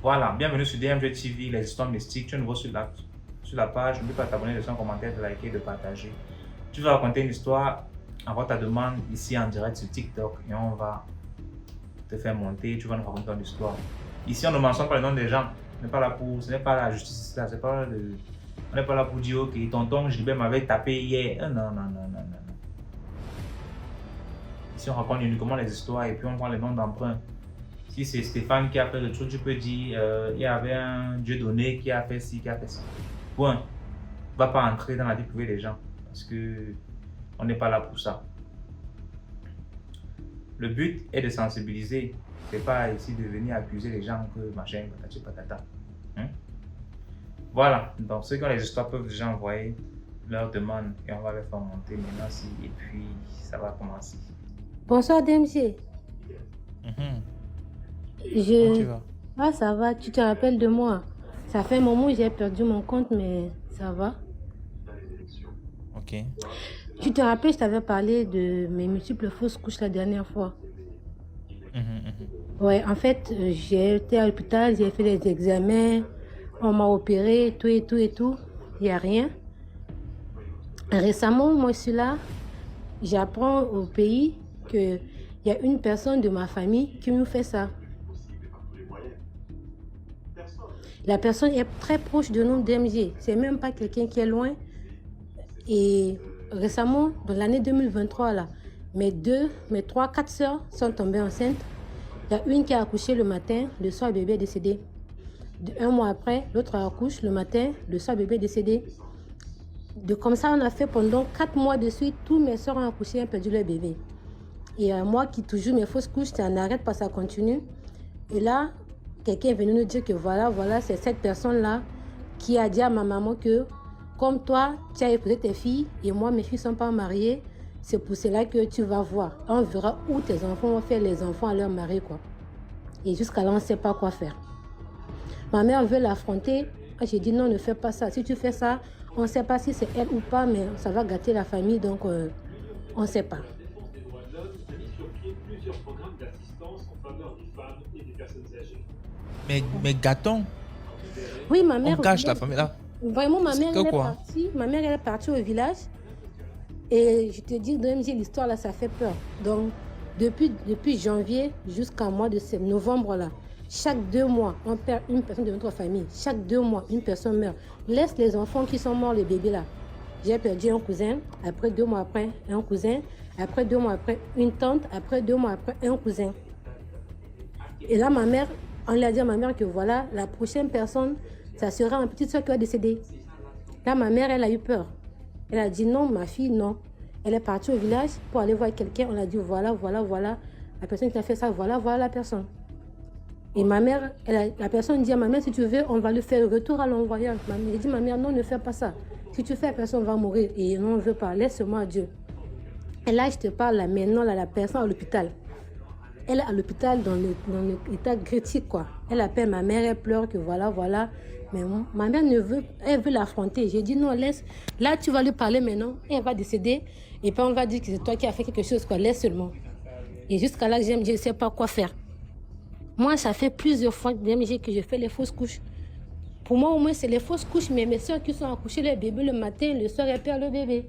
Voilà, bienvenue sur DMG TV, les histoires mystiques. Tu es nouveau sur la page, n'oublie pas de t'abonner, de laisser un commentaire, de liker, de partager. Tu vas raconter une histoire, envoie ta demande ici en direct sur TikTok et on va te faire monter, tu vas nous raconter ton histoire. Ici, on ne mentionne pas le nom des gens. Ce n'est pas la justice, on n'est pas là pour dire, ok, tonton Gilbert m'avait tapé hier. Non, non, non, non, non. Ici, on raconte uniquement les histoires et puis on prend les noms d'emprunt. Si c'est Stéphane qui a fait le truc, tu peux dire il y avait un Dieu donné qui a fait ci, qui a fait ça. Point. On ne va pas entrer dans la vie privée des gens parce que on n'est pas là pour ça. Le but est de sensibiliser. C'est pas ici de venir accuser les gens que machin, patati patata. Voilà. Donc ceux qui ont les histoires peuvent déjà envoyer leur demande et on va les faire monter maintenant et puis ça va commencer. Bonsoir DMC. Comment tu vas? Ah, ça va, tu te rappelles de moi? Ça fait un moment que j'ai perdu mon compte, mais ça va. Ok. Tu te rappelles, je t'avais parlé de mes multiples fausses couches la dernière fois. Ouais, en fait, j'ai été à l'hôpital, j'ai fait les examens, on m'a opéré, tout et tout et tout. Il n'y a rien. Récemment, moi, je suis là, j'apprends au pays qu'il y a une personne de ma famille qui nous fait ça. La personne est très proche de nous, DMG. C'est même pas quelqu'un qui est loin. Et récemment, dans l'année 2023, là, mes 4 sœurs sont tombées enceintes. Il y a une qui a accouché le matin, le soir, le bébé est décédé. Un mois après, l'autre accouche le matin, le soir, le bébé est décédé. Comme ça, on a fait pendant 4 mois de suite. Toutes mes sœurs ont accouché et ont perdu leur bébé. Et moi qui toujours mes fausses couches, ça n'arrête pas, ça continue. Et là, quelqu'un est venu nous dire que voilà, c'est cette personne-là qui a dit à ma maman que comme toi, tu as épousé tes filles et moi, mes filles ne sont pas mariées, c'est pour cela que tu vas voir. On verra où tes enfants vont faire les enfants à leur mari, quoi. Et jusqu'à là, on ne sait pas quoi faire. Ma mère veut l'affronter. J'ai dit non, ne fais pas ça. Si tu fais ça, on ne sait pas si c'est elle ou pas, mais ça va gâter la famille, donc on ne sait pas. Mais gâtons. Oui, ma mère. On cache la famille là. Vraiment, ma mère, elle est partie au village. Et je te dis, l'histoire là, ça fait peur. Donc, depuis janvier jusqu'à mois de novembre là, chaque 2 mois, on perd une personne de notre famille. Chaque 2 mois, une personne meurt. Laisse les enfants qui sont morts, les bébés là. J'ai perdu un cousin, après 2 mois après, un cousin, après 2 mois après, une tante, après 2 mois après, un cousin. Et là, ma mère, on lui a dit à ma mère que voilà, la prochaine personne, ça sera ma petite soeur qui va décéder. Là, ma mère, elle a eu peur. Elle a dit non, ma fille, non. Elle est partie au village pour aller voir quelqu'un. On a dit voilà. La personne qui a fait ça, voilà la personne. Et ma mère, la personne dit à ma mère, si tu veux, on va lui faire le retour à l'envoyeur. J'ai dit, ma mère, non, ne fais pas ça. Si tu fais, la personne va mourir. Et non, on ne veut pas. Laisse-moi à Dieu. Et là, je te parle là, maintenant, là, la personne à l'hôpital. Elle est à l'hôpital dans l'état critique, quoi. Elle appelle ma mère, elle pleure que voilà. Mais ma mère elle veut l'affronter. J'ai dit non, laisse. Là, tu vas lui parler maintenant. Elle va décéder. Et puis, on va dire que c'est toi qui as fait quelque chose, quoi. Laisse seulement. Et jusqu'à là, je ne sais pas quoi faire. Moi, ça fait plusieurs fois que je fais les fausses couches. Pour moi, au moins, c'est les fausses couches. Mais mes soeurs qui sont accouchées, les bébés le matin, le soir, elles perdent le bébé.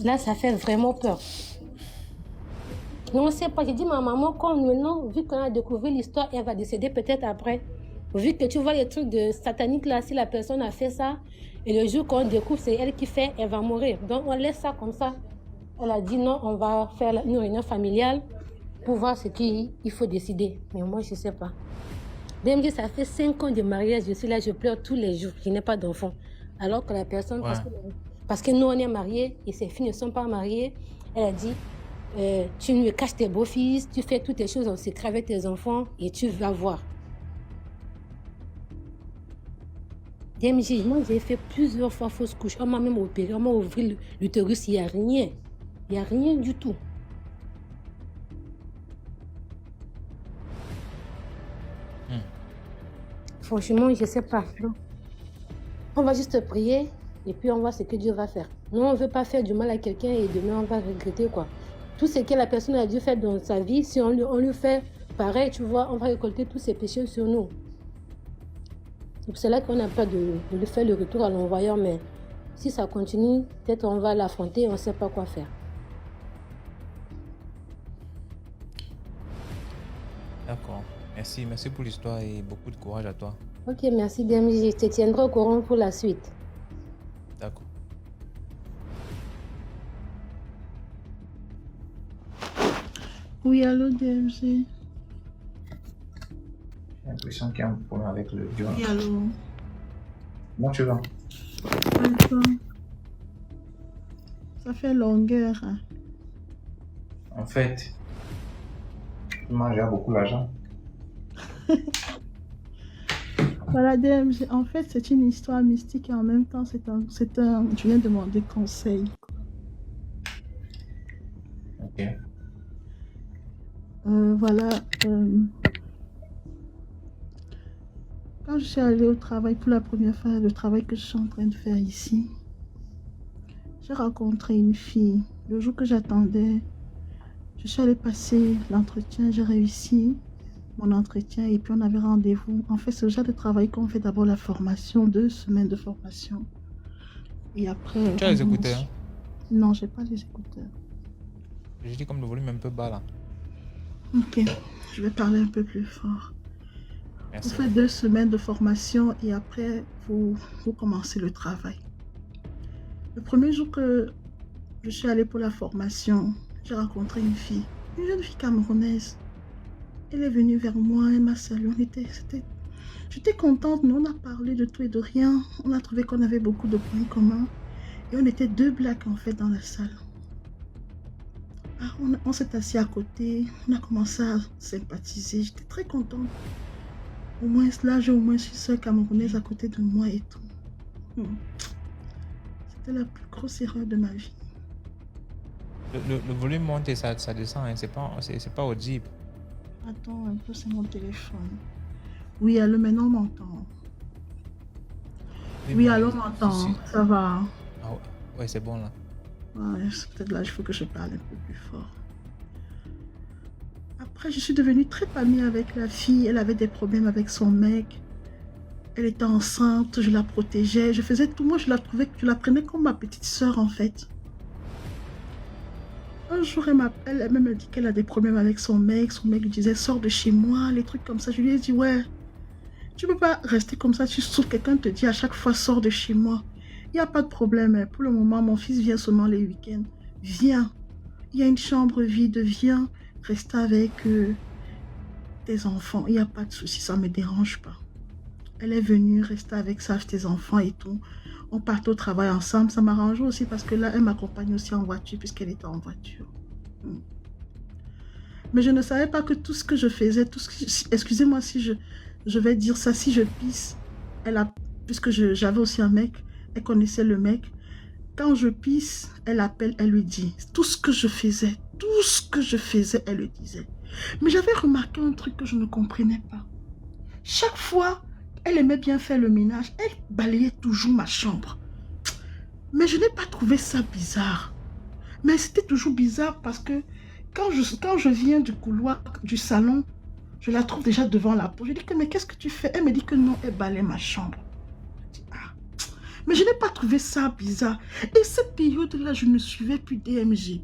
Là, ça fait vraiment peur. Non, on ne sait pas. J'ai dit à ma maman, vu qu'on a découvert l'histoire, elle va décéder peut-être après. Vu que tu vois les trucs de satanique là, si la personne a fait ça, et le jour qu'on découvre, c'est elle qui fait, elle va mourir. Donc, on laisse ça comme ça. Elle a dit non, on va faire une réunion familiale pour voir ce qu'il faut décider. Mais moi, je ne sais pas. DMG, ça fait 5 ans de mariage. Je suis là, je pleure tous les jours. Je n'ai pas d'enfant. Alors que la personne, Ouais. parce que nous, on est mariés et ses filles ne sont pas mariées, elle a dit, tu me caches tes beaux-fils, tu fais toutes tes choses en secret avec tes enfants et tu vas voir. DMG, moi, j'ai fait plusieurs fois fausse couche. On m'a même opéré, on m'a ouvert l'utérus, il n'y a rien. Il n'y a rien du tout. Franchement, je ne sais pas. Non. On va juste prier Et puis, on voit ce que Dieu va faire. Nous, on ne veut pas faire du mal à quelqu'un et demain, on va regretter, quoi. Tout ce que la personne a dû faire dans sa vie, si on lui fait pareil, tu vois, on va récolter tous ses péchés sur nous. C'est pour cela qu'on n'a pas de lui faire le retour à l'envoyeur, mais si ça continue, peut-être on va l'affronter et on ne sait pas quoi faire. D'accord. Merci pour l'histoire et beaucoup de courage à toi. Ok, merci DMJ. Je te tiendrai au courant pour la suite. D'accord. Oui, allô, DMG. J'ai l'impression qu'il y a un problème avec le vieux. Oui, allô. Comment tu vas? Attends. Ça fait longueur. Hein. En fait, tu manges beaucoup l'argent. Voilà, DMG. En fait, c'est une histoire mystique et en même temps, je viens demander conseil. Ok. Voilà. Quand je suis allée au travail pour la première fois, le travail que je suis en train de faire ici, j'ai rencontré une fille. Le jour que j'attendais, je suis allée passer l'entretien, j'ai réussi mon entretien et puis on avait rendez-vous. En fait, c'est le genre de travail qu'on fait d'abord la formation, 2 semaines de formation. Et après... Tu as les écouteurs? Non, j'ai pas les écouteurs. Je dis comme le volume est un peu bas là. Ok, je vais parler un peu plus fort. Merci. Vous faites 2 semaines de formation et après, vous commencez le travail. Le premier jour que je suis allée pour la formation, j'ai rencontré une jeune fille camerounaise. Elle est venue vers moi, elle m'a salué. J'étais contente, nous on a parlé de tout et de rien. On a trouvé qu'on avait beaucoup de points communs. Et on était 2 blacks en fait dans la salle. On s'est assis à côté, on a commencé à sympathiser. J'étais très contente. Au moins là, j'ai au moins une sœur camerounaise à côté de moi et tout. C'était la plus grosse erreur de ma vie. Le volume monte et ça descend, hein. C'est pas audible. Attends un peu, c'est mon téléphone. Oui, allô, maintenant on m'entend. Oui, allô, on m'entend. Ça va. Ah ouais, c'est bon là. Ouais, peut-être là, il faut que je parle un peu plus fort. Après, je suis devenue très amie avec la fille. Elle avait des problèmes avec son mec. Elle était enceinte, je la protégeais. Je faisais tout. Moi, je la prenais comme ma petite sœur, en fait. Un jour, elle me dit qu'elle a des problèmes avec son mec. Son mec lui disait, sors de chez moi, les trucs comme ça. Je lui ai dit, ouais, tu peux pas rester comme ça. Tu souffres, quelqu'un te dit à chaque fois, sors de chez moi. Il n'y a pas de problème. Pour le moment, mon fils vient seulement les week-ends. Viens. Il y a une chambre vide. Viens rester avec tes enfants. Il n'y a pas de souci. Ça ne me dérange pas. Elle est venue rester avec tes enfants et tout. On partait au travail ensemble. Ça m'arrange aussi parce que là, elle m'accompagne aussi en voiture puisqu'elle était en voiture. Mais je ne savais pas que tout ce que je faisais, excusez-moi si je vais dire ça, si je pisse, puisque j'avais aussi un mec, elle connaissait le mec. Quand je pisse, elle appelle, elle lui dit. Tout ce que je faisais, elle le disait. Mais j'avais remarqué un truc que je ne comprenais pas. Chaque fois, elle aimait bien faire le ménage. Elle balayait toujours ma chambre. Mais je n'ai pas trouvé ça bizarre. Mais c'était toujours bizarre parce que quand je viens du couloir, du salon, je la trouve déjà devant la porte. Je dis que, mais qu'est-ce que tu fais? Elle me dit que non, elle balaye ma chambre. Mais je n'ai pas trouvé ça bizarre. Et cette période-là, je ne suivais plus DMG.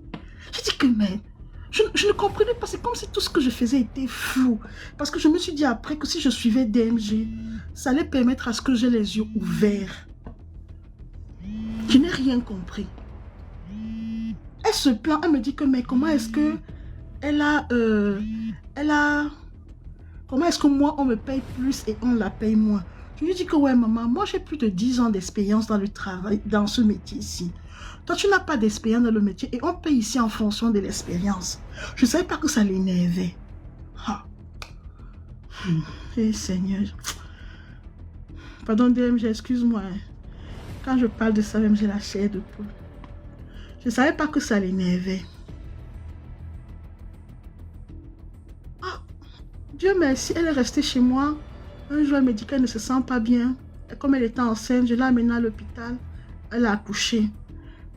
J'ai dit que, mais, je ne comprenais pas. C'est comme si tout ce que je faisais était flou. Parce que je me suis dit après que si je suivais DMG, ça allait permettre à ce que j'ai les yeux ouverts. Je n'ai rien compris. Elle se plaint, elle me dit que, mais comment est-ce que comment est-ce que moi, on me paye plus et on la paye moins? Je lui dis que ouais maman, moi j'ai plus de 10 ans d'expérience dans le travail, dans ce métier ici. Toi tu n'as pas d'expérience dans le métier et on paye ici en fonction de l'expérience. Je ne savais pas que ça l'énervait. Eh Seigneur. Pardon DMG, excuse-moi. Quand je parle de ça même j'ai la chair de poule. Je ne savais pas que ça l'énervait. Dieu merci, elle est restée chez moi. Un jour, elle me dit qu'elle ne se sent pas bien. Et comme elle était enceinte, je l'ai amenée à l'hôpital. elle a accouché.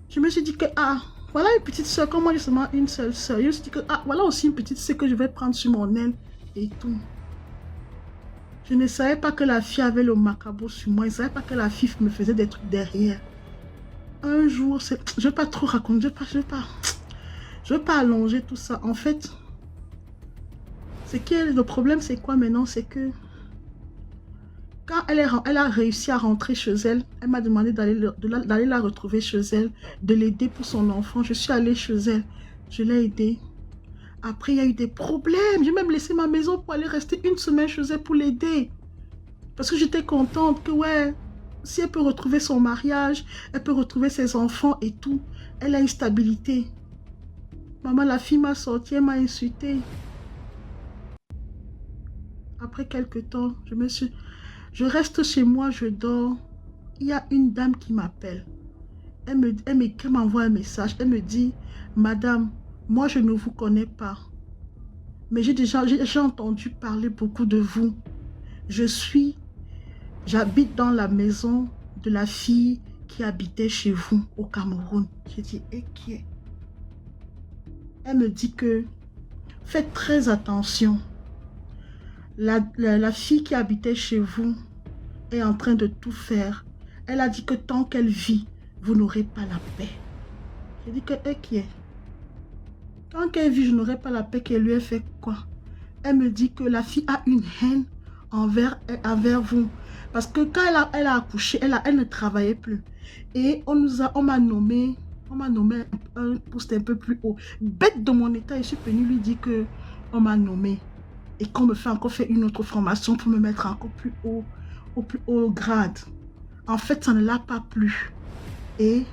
Je me suis dit que, ah, voilà une petite soeur, comme moi j'ai seulement une seule soeur. Je me suis dit que, ah, voilà aussi une petite soeur que je vais prendre sur mon aile et tout. Je ne savais pas que la fille avait le macabre sur moi. Je ne savais pas que la fille me faisait des trucs derrière. Un jour, je ne vais pas trop raconter, je veux pas allonger tout ça. En fait, le problème, c'est quoi maintenant? C'est que quand elle a réussi à rentrer chez elle, elle m'a demandé d'aller la retrouver chez elle, de l'aider pour son enfant. Je suis allée chez elle, je l'ai aidée. Après, il y a eu des problèmes. J'ai même laissé ma maison pour aller rester une semaine chez elle pour l'aider. Parce que j'étais contente que, ouais, si elle peut retrouver son mariage, elle peut retrouver ses enfants et tout, elle a une stabilité. Maman, la fille m'a sorti, elle m'a insultée. Après quelques temps, je reste chez moi, je dors. Il y a une dame qui m'appelle. Elle m'envoie un message. Elle me dit, Madame, moi je ne vous connais pas. Mais j'ai entendu parler beaucoup de vous. J'habite dans la maison de la fille qui habitait chez vous au Cameroun. J'ai dit, et qui est? Elle me dit que, faites très attention. La fille qui habitait chez vous est en train de tout faire. Elle a dit que tant qu'elle vit, vous n'aurez pas la paix. J'ai dit que, qui est? Tant qu'elle vit, je n'aurai pas la paix. Qu'elle lui ait fait quoi? Elle me dit que la fille a une haine envers vous. Parce que quand elle a accouché, elle ne travaillait plus. Et on m'a nommé un poste un peu plus haut. Bête de mon état, je suis venue lui dire que on m'a nommé. Et qu'on me fait encore faire une autre formation pour me mettre encore plus haut, au plus haut grade. En fait, ça ne l'a pas plu. Et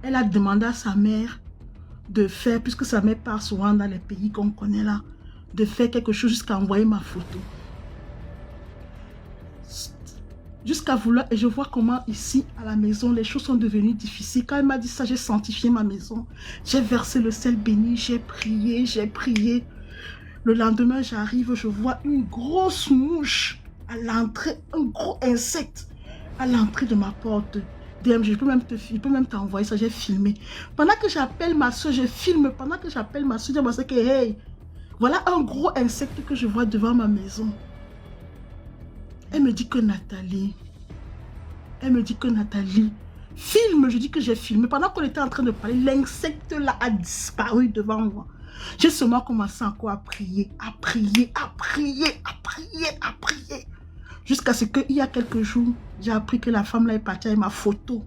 elle a demandé à sa mère de faire, puisque sa mère part souvent dans les pays qu'on connaît là, de faire quelque chose jusqu'à envoyer ma photo. Jusqu'à vouloir, et je vois comment ici, à la maison, les choses sont devenues difficiles. Quand elle m'a dit ça, j'ai sanctifié ma maison. J'ai versé le sel béni, j'ai prié, j'ai prié. Le lendemain, j'arrive, je vois une grosse mouche à l'entrée, un gros insecte à l'entrée de ma porte. DM, je peux même t'envoyer ça, j'ai filmé. Pendant que j'appelle ma soeur, je filme. Pendant que j'appelle ma soeur, je dis que, hey, voilà un gros insecte que je vois devant ma maison. Elle me dit que Nathalie, filme. Je dis que j'ai filmé. Pendant qu'on était en train de parler, l'insecte là a disparu devant moi. J'ai seulement commencé encore à prier. Jusqu'à ce qu'il y a quelques jours, j'ai appris que la femme là est partie avec ma photo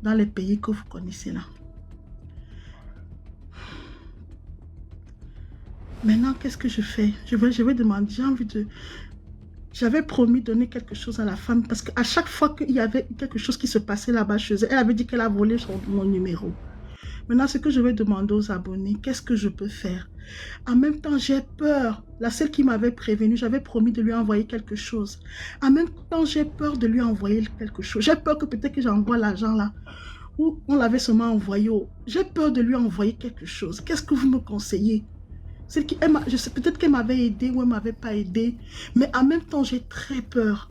dans les pays que vous connaissez là. Maintenant, qu'est-ce que je fais? Je vais demander, j'avais promis de donner quelque chose à la femme parce qu'à chaque fois qu'il y avait quelque chose qui se passait là-bas chez elle, elle avait dit qu'elle a volé mon numéro. Maintenant, ce que je vais demander aux abonnés, qu'est-ce que je peux faire? En même temps, j'ai peur. La celle qui m'avait prévenue, j'avais promis de lui envoyer quelque chose. En même temps, j'ai peur de lui envoyer quelque chose. J'ai peur que peut-être que j'envoie l'argent là, où on l'avait seulement envoyé. J'ai peur de lui envoyer quelque chose. Qu'est-ce que vous me conseillez? Je sais peut-être qu'elle m'avait aidé ou elle ne m'avait pas aidé, mais en même temps, j'ai très peur.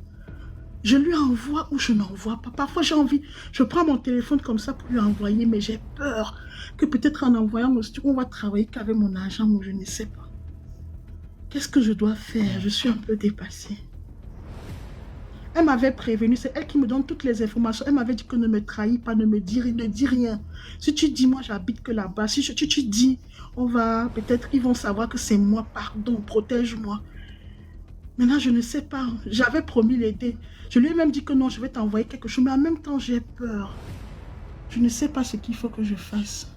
Je lui envoie ou je n'envoie pas. Parfois, j'ai envie, je prends mon téléphone comme ça pour lui envoyer, mais j'ai peur que peut-être en envoyant, on va travailler qu'avec mon argent ou je ne sais pas. Qu'est-ce que je dois faire? Je suis un peu dépassée. Elle m'avait prévenu, c'est elle qui me donne toutes les informations. Elle m'avait dit que ne me trahis pas, ne dis rien. Si tu dis, moi, j'habite que là-bas. Si tu dis, peut-être ils vont savoir que c'est moi, pardon, protège-moi. Maintenant, je ne sais pas. J'avais promis l'aider. Je lui ai même dit que non, je vais t'envoyer quelque chose. Mais en même temps, j'ai peur. Je ne sais pas ce qu'il faut que je fasse.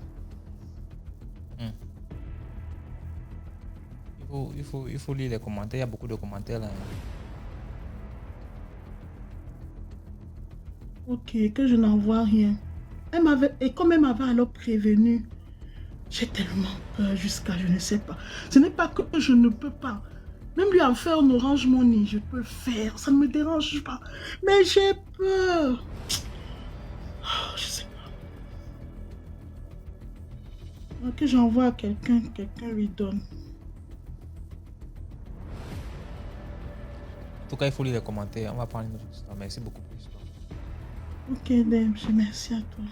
Il faut lire les commentaires. Il y a beaucoup de commentaires là. Ok, que je n'envoie rien. Et comme elle m'avait alors prévenu, j'ai tellement peur jusqu'à je ne sais pas. Ce n'est pas que je ne peux pas. Même lui en faire un Orange Money, je peux le faire. Ça ne me dérange pas. Mais j'ai peur. Oh, je sais pas. Que j'envoie à quelqu'un lui donne. En tout cas, il faut lire les commentaires. On va prendre une autre histoire. Merci beaucoup pour l'histoire. Ok, DMG, merci à toi.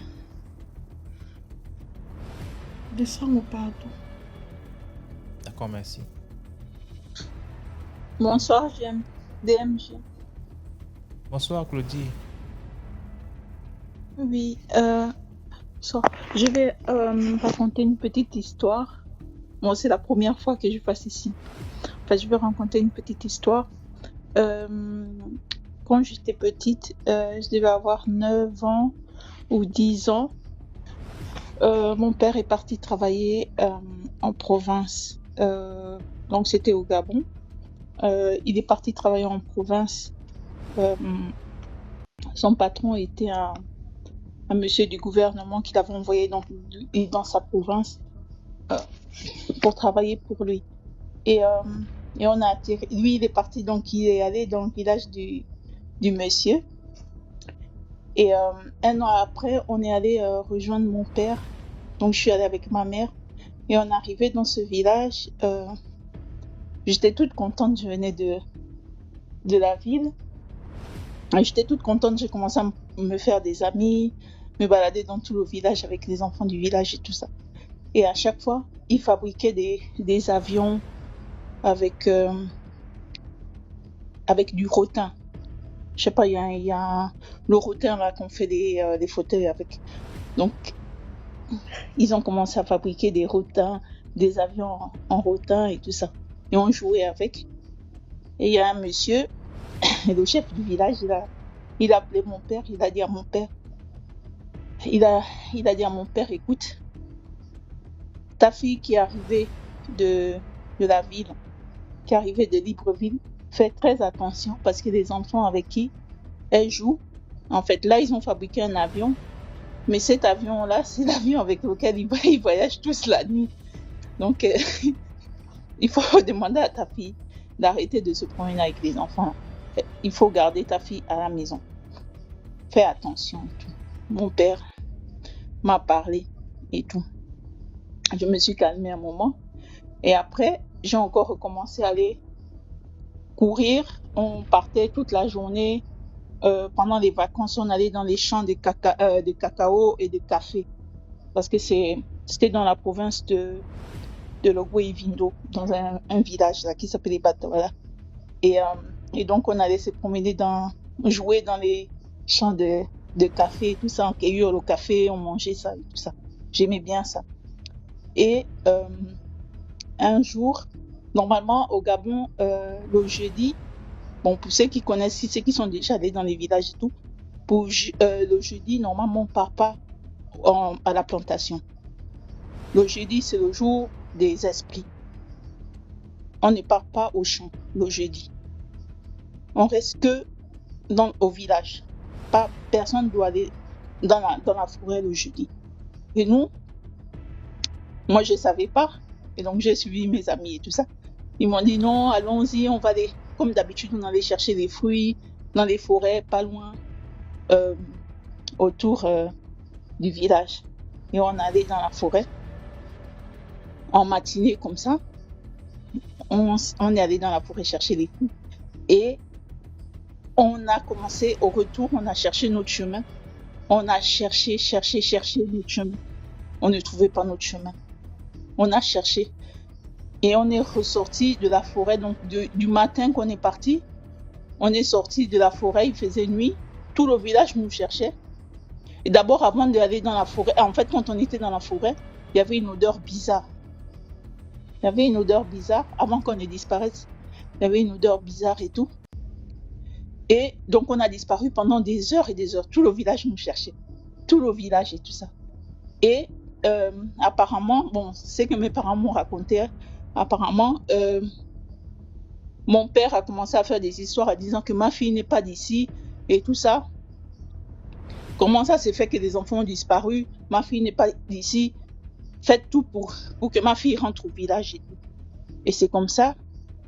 Descends mon pardon. D'accord, merci. Bonsoir, DMG. Bonsoir, Claudie. Oui, bonsoir. Je vais raconter une petite histoire. Bon, c'est la première fois que je passe ici. Enfin, je vais raconter une petite histoire. Quand j'étais petite, je devais avoir 9 ans ou 10 ans. Mon père est parti travailler en province. Donc, c'était au Gabon. Il est parti travailler en province. Son patron était un monsieur du gouvernement qui l'avait envoyé dans sa province pour travailler pour lui. Et on a atterri. Lui, il est parti, donc il est allé dans le village du monsieur. Et un an après, on est allé rejoindre mon père. Donc, je suis allée avec ma mère. Et on est arrivé dans ce village. J'étais toute contente. Je venais de la ville. Et j'étais toute contente. J'ai commencé à me faire des amis, me balader dans tout le village avec les enfants du village et tout ça. Et à chaque fois, ils fabriquaient des avions avec du rotin. Je sais pas, il y a le rotin là qu'on fait des fauteuils avec. Donc, ils ont commencé à fabriquer des rotins, des avions en rotin et tout ça. Et on jouait avec. Et il y a un monsieur, le chef du village, il a appelé mon père, il a dit à mon père, écoute, ta fille qui est arrivée de la ville, qui est arrivée de Libreville, fais très attention parce que les enfants avec qui elle joue, en fait, là, ils ont fabriqué un avion, mais cet avion-là, c'est l'avion avec lequel ils voyagent tous la nuit. Donc, il faut demander à ta fille d'arrêter de se promener avec les enfants. Il faut garder ta fille à la maison. Fais attention et tout. Mon père m'a parlé et tout. Je me suis calmée un moment. Et après, j'ai encore recommencé à aller courir. On partait toute la journée. Pendant les vacances, on allait dans les champs de cacao et de café. Parce que c'était dans la province de Logwe-Vindo, dans un village là, qui s'appelait Batawala. Et donc, on allait se promener jouer dans les champs de café et tout ça. On cueillait le café, on mangeait ça et tout ça. J'aimais bien ça. Et un jour, normalement, au Gabon, le jeudi, bon, pour ceux qui connaissent, ceux qui sont déjà allés dans les villages et tout, le jeudi, normalement, on ne part pas à la plantation. Le jeudi, c'est le jour des esprits. On ne part pas au champ le jeudi. On reste que au village. Personne ne doit aller dans la forêt le jeudi. Et nous, moi, je ne savais pas. Et donc, j'ai suivi mes amis et tout ça. Ils m'ont dit non, allons-y, on va aller. Comme d'habitude, on allait chercher des fruits dans les forêts, pas loin, autour du village. Et on allait dans la forêt, en matinée comme ça. On est allé dans la forêt chercher les fruits. Et on a commencé, au retour, on a cherché notre chemin. On a cherché notre chemin. On ne trouvait pas notre chemin. On a cherché. Et on est ressorti de la forêt. Donc, du matin qu'on est parti, on est sorti de la forêt, il faisait nuit. Tout le village nous cherchait. Et d'abord, avant d'aller dans la forêt, en fait, quand on était dans la forêt, il y avait une odeur bizarre. Il y avait une odeur bizarre. Avant qu'on ne disparaisse, il y avait une odeur bizarre et tout. Et donc, on a disparu pendant des heures et des heures. Tout le village nous cherchait. Tout le village et tout ça. Et apparemment, bon, c'est que mes parents m'ont raconté, apparemment, mon père a commencé à faire des histoires en disant que ma fille n'est pas d'ici et tout ça. Comment ça s'est fait que les enfants ont disparu? Ma fille n'est pas d'ici. Faites tout pour que ma fille rentre au village et tout. Et c'est comme ça,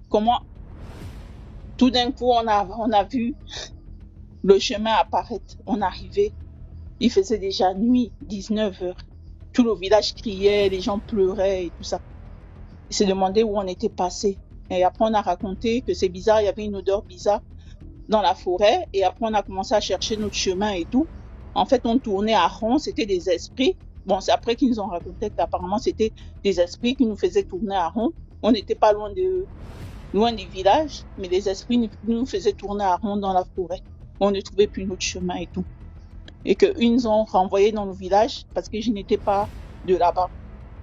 comment tout d'un coup on a vu le chemin apparaître. On arrivait, il faisait déjà nuit, 19h. Tout le village criait, les gens pleuraient et tout ça. Ils se demandaient où on était passé. Et après on a raconté que c'est bizarre, il y avait une odeur bizarre dans la forêt. Et après on a commencé à chercher notre chemin et tout. En fait, on tournait à rond, c'était des esprits. Bon, c'est après qu'ils nous ont raconté qu'apparemment, c'était des esprits qui nous faisaient tourner à rond. On n'était pas loin du village, mais les esprits nous faisaient tourner à rond dans la forêt. On ne trouvait plus notre chemin et tout. Et qu'ils nous ont renvoyés dans le village parce que je n'étais pas de là-bas.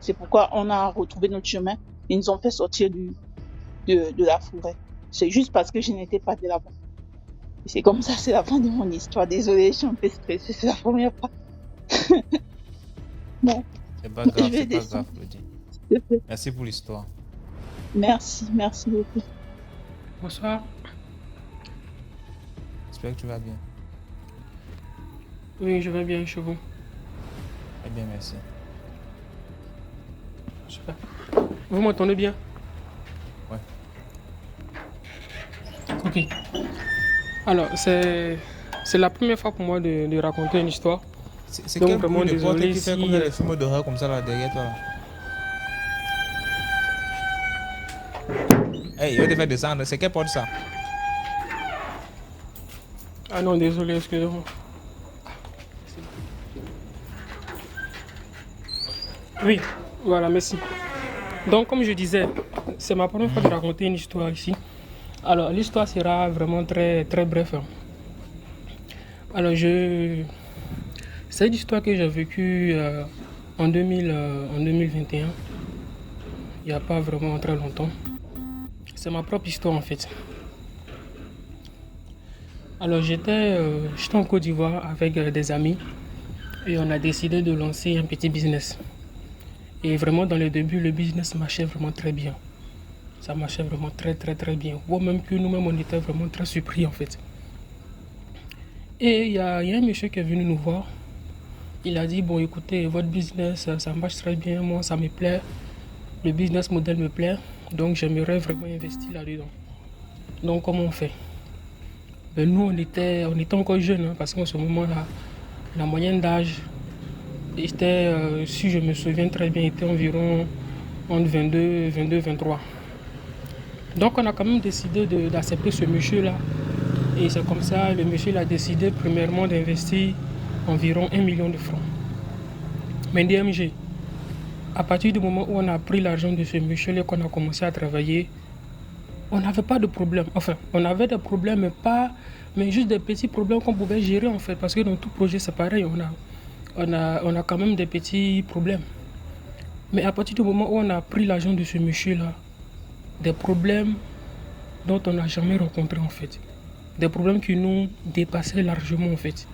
C'est pourquoi on a retrouvé notre chemin. Ils nous ont fait sortir de la forêt. C'est juste parce que je n'étais pas de là-bas. Et c'est comme ça, c'est la fin de mon histoire. Désolée, je suis un peu stressée, c'est la première fois. Bon, C'est pas je grave, vais c'est pas descendre. grave, Claudie. Merci pour l'histoire. Merci beaucoup. Bonsoir. J'espère que tu vas bien. Oui, je vais bien chez vous. Eh bien, merci. Super. Vous m'entendez bien? Ouais. Ok. Alors, c'est la première fois pour moi de raconter une histoire. C'est Donc, quel vraiment bruit de porte désolé qui fait si- comme dans les films d'horreur comme ça là derrière toi là? Hey, il va te faire descendre. C'est quelle porte ça? Ah non, désolé, excusez-moi. Oui, voilà, merci. Donc, comme je disais, c'est ma première fois de raconter une histoire ici. Alors, l'histoire sera vraiment très, très bref. Alors, c'est une histoire que j'ai vécue en 2021. Il n'y a pas vraiment très longtemps. C'est ma propre histoire en fait. Alors, j'étais en Côte d'Ivoire avec des amis et on a décidé de lancer un petit business. Et vraiment, dans le début, le business marchait vraiment très bien. Ça marchait vraiment très, très, très bien. Ou même que nous-mêmes, on était vraiment très surpris en fait. Et il y a un monsieur qui est venu nous voir. Il a dit, bon, écoutez, votre business, ça marche très bien. Moi, ça me plaît. Le business model me plaît. Donc, j'aimerais vraiment investir là-dedans. Donc, comment on fait? Ben, nous, on était encore jeunes, hein, parce qu'en ce moment-là, la moyenne d'âge était, si je me souviens très bien, était environ entre 22, 23. Donc, on a quand même décidé d'accepter ce monsieur-là. Et c'est comme ça, le monsieur il a décidé premièrement d'investir environ 1 million de francs. Mais DMG, à partir du moment où on a pris l'argent de ce monsieur-là et qu'on a commencé à travailler, on n'avait pas de problème. Enfin, on avait des problèmes, mais juste des petits problèmes qu'on pouvait gérer en fait. Parce que dans tout projet, c'est pareil, on a quand même des petits problèmes. Mais à partir du moment où on a pris l'argent de ce monsieur-là, des problèmes dont on n'a jamais rencontré en fait. Des problèmes qui nous dépassaient largement en fait.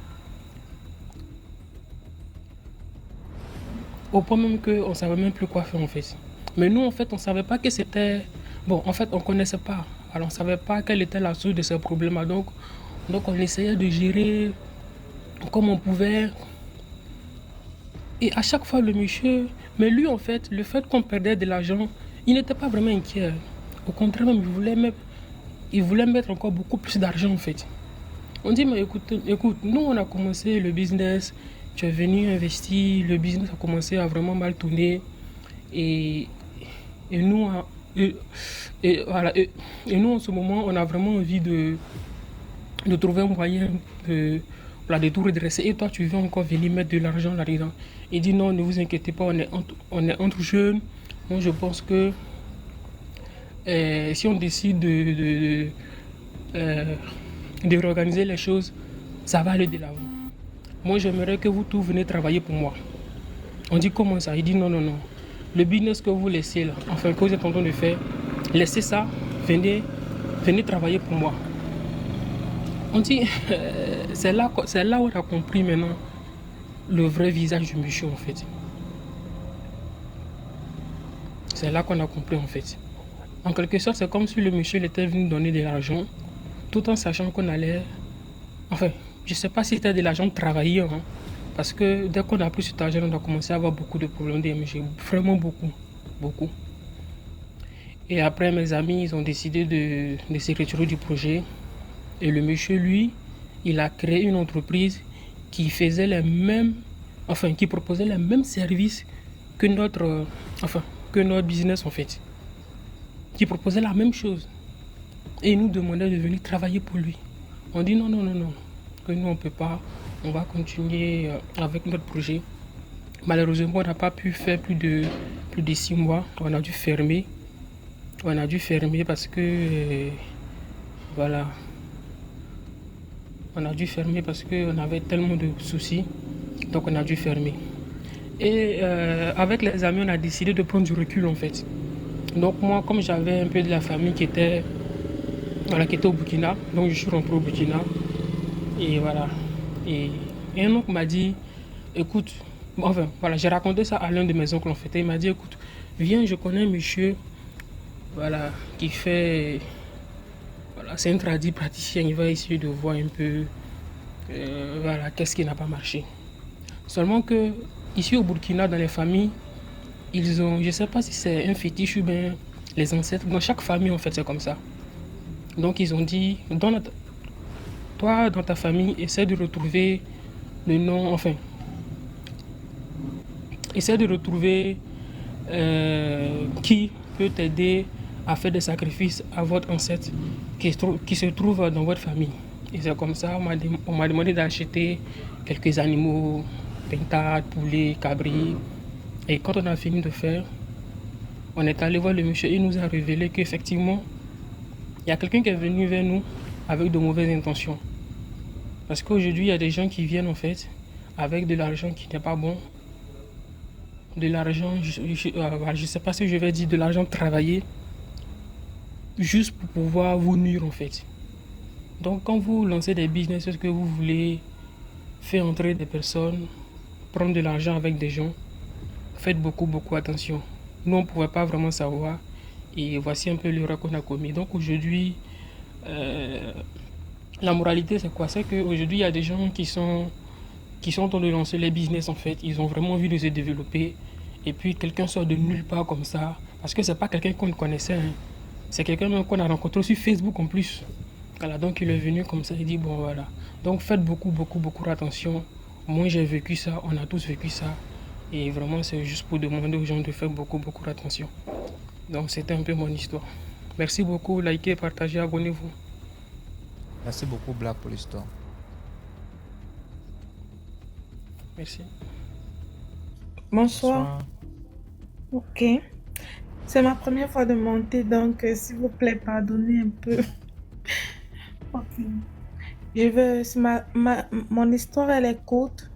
Au point même qu'on ne savait même plus quoi faire en fait. Mais nous en fait on ne savait pas que c'était... Bon en fait on ne connaissait pas. Alors on ne savait pas quelle était la source de ces problèmes. Donc on essayait de gérer comme on pouvait. Et à chaque fois le monsieur... Mais lui en fait, le fait qu'on perdait de l'argent, il n'était pas vraiment inquiet. Au contraire même, il voulait mettre encore beaucoup plus d'argent en fait. On dit, mais écoute, nous on a commencé le business, tu es venu investir, le business a commencé à vraiment mal tourner. Et nous, voilà, et nous en ce moment, on a vraiment envie de trouver un moyen de tout redresser. Et toi, tu veux encore venir mettre de l'argent là-dedans. Il dit, non, ne vous inquiétez pas, on est entre jeunes. Moi, je pense que si on décide de réorganiser les choses, ça va aller de l'avant. Moi, j'aimerais que vous tous venez travailler pour moi. On dit comment ça? Il dit non. Le business que vous laissez là, enfin que vous êtes en train de faire, laissez ça, venez travailler pour moi. On dit, c'est là où on a compris maintenant le vrai visage du monsieur en fait. C'est là qu'on a compris en fait. En quelque sorte, c'est comme si le monsieur était venu donner de l'argent, tout en sachant qu'on allait... Enfin, je ne sais pas si c'était de l'argent travaillé, hein, parce que dès qu'on a pris cet argent, on a commencé à avoir beaucoup de problèmes DMG, vraiment beaucoup. Et après, mes amis, ils ont décidé de se retirer du projet. Et le monsieur, lui, il a créé une entreprise qui faisait qui proposait les mêmes services que notre business en fait. Qui proposait la même chose. Et il nous demandait de venir travailler pour lui. On dit non, que nous on peut pas on va continuer avec notre projet. Malheureusement, on n'a pas pu faire plus de 6 mois. On a dû fermer. On a dû fermer parce que, voilà, on a dû fermer parce qu'on avait tellement de soucis. Donc on a dû fermer. Et avec les amis, on a décidé de prendre du recul en fait. Donc moi, comme j'avais un peu de la famille qui était au Burkina, donc je suis rentré au Burkina. Et voilà. Et un oncle m'a dit, écoute, enfin voilà, j'ai raconté ça à l'un de mes oncles en fait. Et il m'a dit, écoute, viens, je connais un monsieur, voilà, qui fait, voilà, c'est un tradit praticien, il va essayer de voir un peu, voilà, qu'est-ce qui n'a pas marché. Seulement que ici au Burkina, dans les familles, ils ont, je ne sais pas si c'est un fétiche ou bien les ancêtres, dans chaque famille en fait c'est comme ça. Donc ils ont dit, toi dans ta famille, essaie de retrouver le nom, enfin, essaie de retrouver qui peut t'aider à faire des sacrifices à votre ancêtre qui se trouve dans votre famille. Et c'est comme ça, on m'a demandé d'acheter quelques animaux, pintades, poulets, cabris. Et quand on a fini de faire, on est allé voir le monsieur et il nous a révélé qu'effectivement, il y a quelqu'un qui est venu vers nous avec de mauvaises intentions. Parce qu'aujourd'hui, il y a des gens qui viennent en fait avec de l'argent qui n'est pas bon. De l'argent, je ne sais pas si je vais dire de l'argent travaillé, juste pour pouvoir vous nuire en fait. Donc quand vous lancez des business, est-ce que vous voulez faire entrer des personnes, prendre de l'argent avec des gens, faites beaucoup attention. Nous on ne pouvait pas vraiment savoir et voici un peu l'erreur qu'on a commis. Donc aujourd'hui, la moralité c'est quoi? C'est qu'aujourd'hui il y a des gens qui sont en train de lancer les business en fait. Ils ont vraiment envie de se développer et puis quelqu'un sort de nulle part comme ça parce que c'est pas quelqu'un qu'on connaissait, hein. C'est quelqu'un même qu'on a rencontré sur Facebook en plus. Voilà, donc il est venu comme ça, il dit bon voilà. Donc faites beaucoup attention. Moi j'ai vécu ça, on a tous vécu ça. Et vraiment c'est juste pour demander aux gens de faire beaucoup attention. Donc c'était un peu mon histoire. Merci beaucoup, likez, partagez, abonnez-vous. Merci beaucoup Black pour l'histoire. Merci. Bonsoir. Ok. C'est ma première fois de monter, donc s'il vous plaît, pardonnez un peu. Ok. Mon histoire, elle est courte.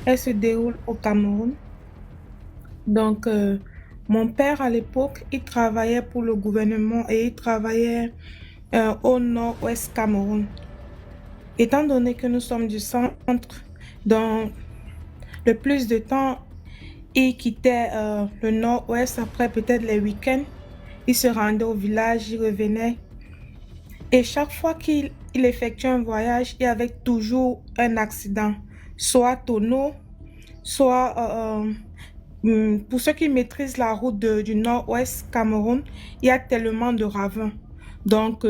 Elle se déroule au Cameroun. Donc, mon père, à l'époque, il travaillait pour le gouvernement et il travaillait au nord-ouest Cameroun. Étant donné que nous sommes du centre, dans le plus de temps, il quittait le nord-ouest après peut-être les week-ends. Il se rendait au village, il revenait. Et chaque fois qu'il effectuait un voyage, il y avait toujours un accident. Soit tonneau, soit... pour ceux qui maîtrisent la route du nord-ouest Cameroun, il y a tellement de ravins. Donc,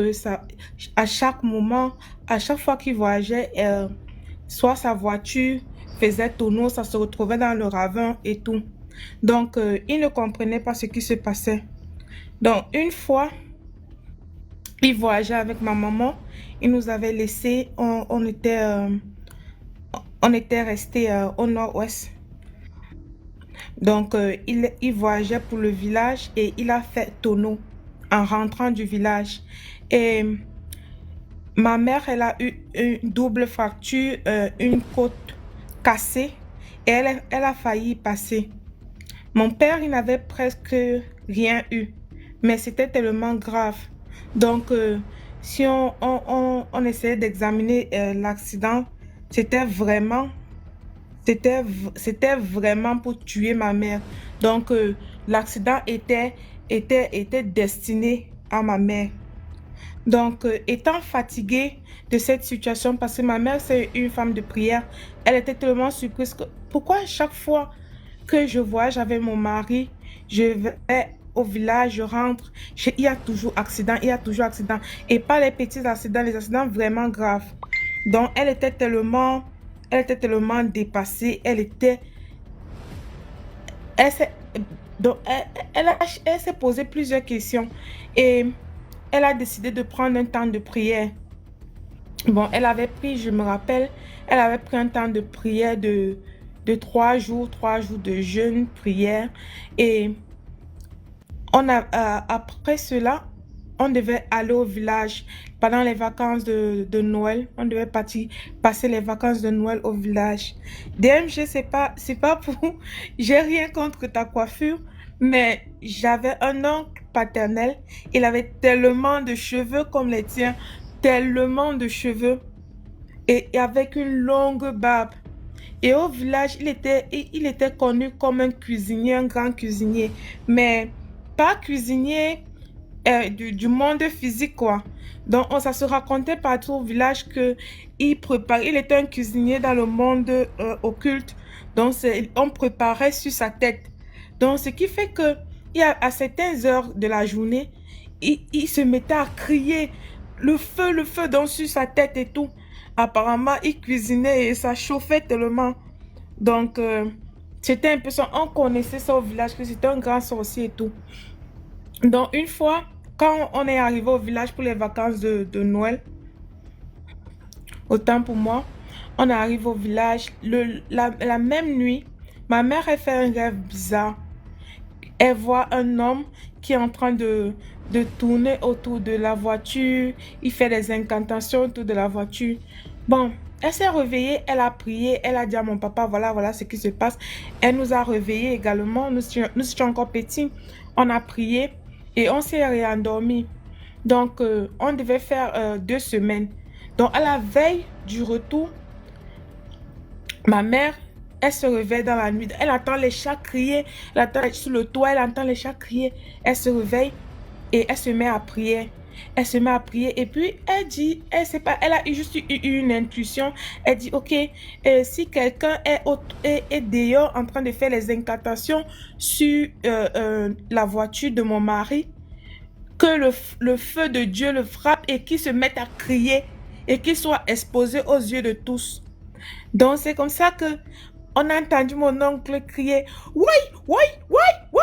à chaque moment, à chaque fois qu'il voyageait, soit sa voiture faisait tonneau, ça se retrouvait dans le ravin et tout. Donc, il ne comprenait pas ce qui se passait. Donc, une fois, il voyageait avec ma maman. Il nous avait laissés. On était restés au nord-ouest. Donc, il voyageait pour le village et il a fait tonneau en rentrant du village. Et ma mère, elle a eu une double fracture, une côte cassée et elle a failli y passer. Mon père, il n'avait presque rien eu, mais c'était tellement grave. Donc, si on essayait d'examiner l'accident, c'était vraiment pour tuer ma mère. Donc, l'accident était destiné à ma mère. Donc, étant fatiguée de cette situation, parce que ma mère, c'est une femme de prière, elle était tellement surprise que pourquoi chaque fois que je voyage avec mon mari, je vais au village, je rentre, il y a toujours accident, et pas les petits accidents, les accidents vraiment graves. Donc, elle était tellement dépassée, elle s'est posé plusieurs questions et elle a décidé de prendre un temps de prière. Bon, elle avait pris, je me rappelle, elle avait pris un temps de prière de 3 jours de jeûne, prière. Et après cela, on devait aller au village pendant les vacances de Noël. On devait passer les vacances de Noël au village. DMG, c'est pas pour... J'ai rien contre ta coiffure, mais j'avais un oncle paternel. Il avait tellement de cheveux comme les tiens, tellement de cheveux, et avec une longue barbe. Et au village, il était connu comme un cuisinier, un grand cuisinier, mais pas cuisinier du monde physique, quoi. Donc, ça se racontait partout au village que il était un cuisinier dans le monde occulte. Donc, on préparait sur sa tête. Donc, ce qui fait que à certaines heures de la journée, il se mettait à crier le feu, donc sur sa tête et tout. Apparemment, il cuisinait et ça chauffait tellement. Donc, c'était un peu ça. On connaissait ça au village, que c'était un grand sorcier et tout. Donc, une fois, quand on est arrivé au village pour les vacances de Noël, autant pour moi, on arrive au village. La même nuit, ma mère, elle fait un rêve bizarre. Elle voit un homme qui est en train de tourner autour de la voiture. Il fait des incantations autour de la voiture. Bon, elle s'est réveillée, elle a prié, elle a dit à mon papa, voilà ce qui se passe. Elle nous a réveillés également, nous étions encore petits. On a prié et on s'est réendormis. Donc, on devait faire 2 semaines. Donc, à la veille du retour, ma mère, elle se réveille dans la nuit. Elle entend les chats crier. Elle entend sur le toit, elle entend les chats crier. Elle se réveille et elle se met à prier. Elle se met à prier et puis elle dit, elle a juste eu une intuition. Elle dit, ok, si quelqu'un est dehors en train de faire les incantations sur la voiture de mon mari, que le feu de Dieu le frappe et qu'il se mette à crier et qu'il soit exposé aux yeux de tous. Donc c'est comme ça que on a entendu mon oncle crier, oui, oui, oui, oui.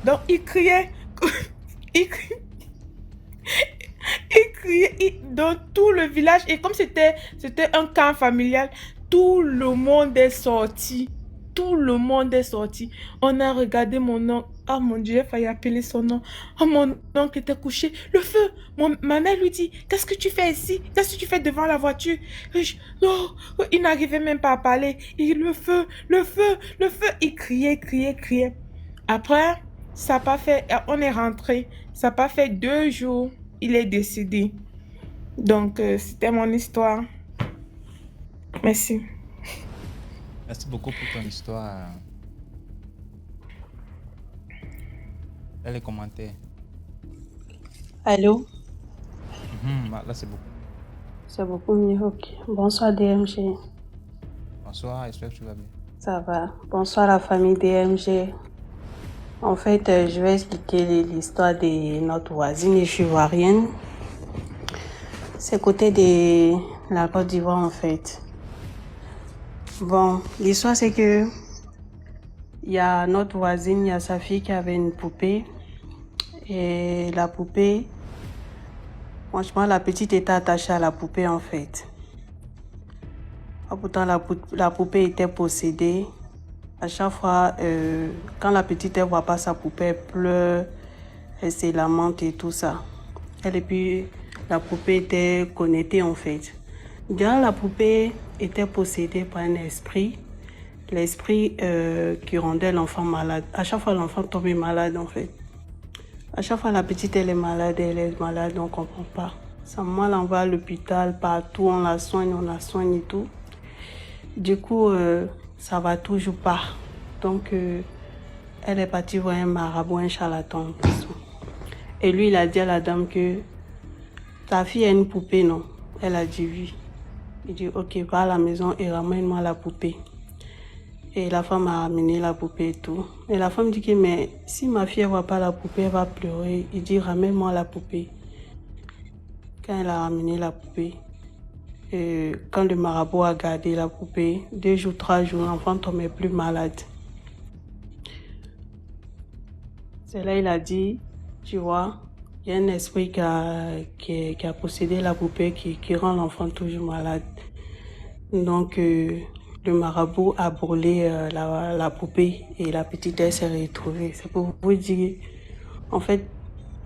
Donc il criait, il criait dans tout le village. Et comme c'était un camp familial, tout le monde est sorti. Tout le monde est sorti. On a regardé mon oncle. Oh mon Dieu, j'ai failli appeler son nom. Oh, mon oncle était couché. Le feu. Ma mère lui dit, qu'est-ce que tu fais ici? Qu'est-ce que tu fais devant la voiture? Non, il n'arrivait même pas à parler. Le feu, le feu, le feu. Il criait, criait, criait. Après, ça n'a pas fait... On est rentré. Ça n'a pas fait 2 jours. Il est décédé. Donc, c'était mon histoire. Merci. Merci beaucoup pour ton histoire. Là, les commentaires. Allô? Là, c'est beaucoup. C'est beaucoup mieux, ok. Bonsoir DMG. Bonsoir, j'espère que tu vas bien. Ça va. Bonsoir la famille DMG. En fait, je vais expliquer l'histoire de notre voisine. Je suis ivoirienne. C'est côté de la Côte d'Ivoire, en fait. Bon, l'histoire, c'est que il y a notre voisine, il y a sa fille qui avait une poupée. Et la poupée, franchement, la petite était attachée à la poupée, en fait. Pourtant, la poupée était possédée. À chaque fois, quand la petite ne voit pas sa poupée, elle pleure, elle se lamente et tout ça. Et puis, la poupée était connectée, en fait. Déjà, la poupée était possédée par un esprit. L'esprit qui rendait l'enfant malade. À chaque fois, l'enfant tombait malade, en fait. À chaque fois, la petite, elle est malade, on ne comprend pas. Sa maman l'envoie à l'hôpital, partout, on la soigne et tout. Du coup, ça va toujours pas. Donc, elle est partie voir un marabout, un charlatan. Et lui, il a dit à la dame que ta fille a une poupée, non? Elle a dit oui. Il dit, ok, va à la maison et ramène-moi la poupée. Et la femme a ramené la poupée et tout. Et la femme dit que, mais si ma fille ne voit pas la poupée, elle va pleurer. Il dit, ramène-moi la poupée. Quand elle a ramené la poupée, et quand le marabout a gardé la poupée, 2 jours, 3 jours, l'enfant tombait plus malade. C'est là il a dit, tu vois, Il y a un esprit qui a possédé la poupée qui rend l'enfant toujours malade. Donc, le marabout a brûlé la poupée et la petite elle s'est retrouvée. C'est pour vous dire, en fait,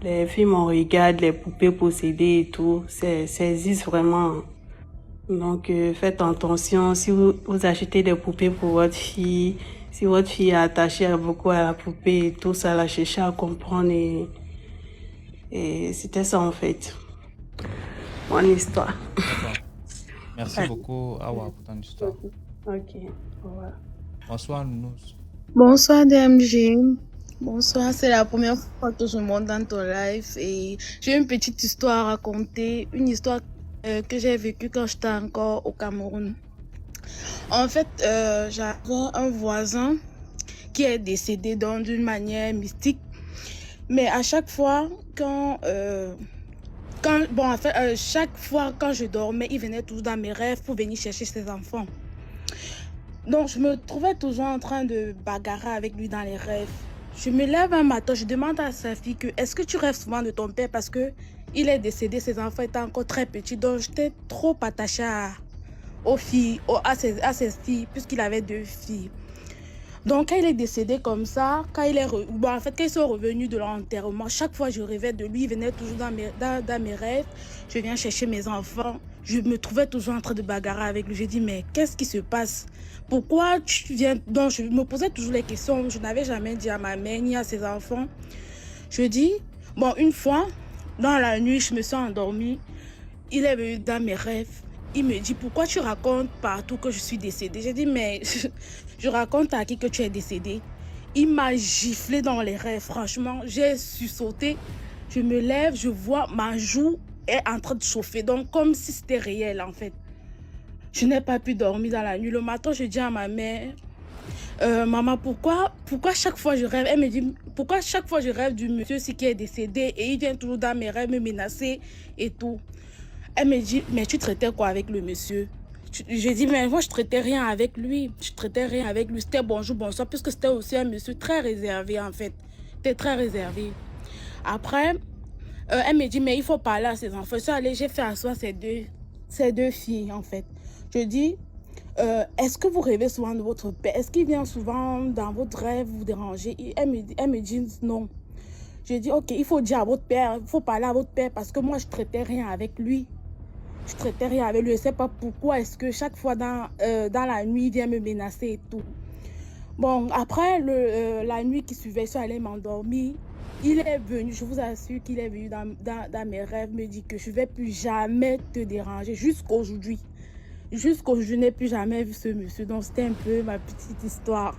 les films, on regarde les poupées possédées et tout, ça existe vraiment. Donc, faites attention, si vous achetez des poupées pour votre fille, si votre fille est attachée beaucoup à la poupée et tout ça, la chercher à comprendre et c'était ça en fait, mon histoire. D'accord. Merci beaucoup, Awa, pour ton histoire. Ok, au revoir. Bonsoir, nous. Bonsoir DMG. Bonsoir, c'est la première fois que je monte dans ton live et j'ai une petite histoire à raconter, une histoire que j'ai vécue quand j'étais encore au Cameroun. En fait, j'avais un voisin qui est décédé d'une manière mystique, mais à chaque fois chaque fois quand je dormais, il venait toujours dans mes rêves pour venir chercher ses enfants. Donc, je me trouvais toujours en train de bagarrer avec lui dans les rêves. Je me lève un matin, je demande à sa fille que est-ce que tu rêves souvent de ton père parce que il est décédé, ses enfants étaient encore très petits, donc j'étais trop attachée à ses filles, puisqu'il avait 2 filles. Donc, quand il est décédé comme ça, quand ils sont revenus de l'enterrement, chaque fois je rêvais de lui, il venait toujours dans mes rêves, je viens chercher mes enfants, je me trouvais toujours en train de bagarrer avec lui. Je dis, mais qu'est-ce qui se passe? Pourquoi tu viens? Donc, je me posais toujours les questions, je n'avais jamais dit à ma mère ni à ses enfants. Je dis, bon, une fois, dans la nuit, je me suis endormie, il est venu dans mes rêves. Il me dit, pourquoi tu racontes partout que je suis décédée? J'ai dit, mais je raconte à qui que tu es décédée? Il m'a giflé dans les rêves, franchement, j'ai sursauté. Je me lève, je vois ma joue est en train de chauffer, donc comme si c'était réel en fait. Je n'ai pas pu dormir dans la nuit. Le matin, je dis à ma mère, maman, pourquoi chaque fois je rêve? Elle me dit, pourquoi chaque fois je rêve du monsieur qui est décédé et il vient toujours dans mes rêves me menacer et tout? Elle me dit, mais tu traitais quoi avec le monsieur? Je dis, mais moi, je traitais rien avec lui. C'était bonjour, bonsoir, puisque c'était aussi un monsieur très réservé, en fait. C'était très réservé. Après, elle me dit, mais il faut parler à ses enfants. J'ai fait asseoir ces deux filles, en fait. Je dis, est-ce que vous rêvez souvent de votre père? Est-ce qu'il vient souvent dans votre rêve vous déranger? Elle me dit non. Je dis, ok, il faut dire à votre père, il faut parler à votre père parce que moi, je traitais rien avec lui. Je ne sais pas pourquoi est-ce que chaque fois dans la nuit, il vient me menacer et tout. Bon, après la nuit qui suivait, je suis allée m'endormir. Il est venu, je vous assure qu'il est venu dans mes rêves, me dit que je ne vais plus jamais te déranger jusqu'aujourd'hui. Jusqu'aujourd'hui, je n'ai plus jamais vu ce monsieur. Donc, c'était un peu ma petite histoire.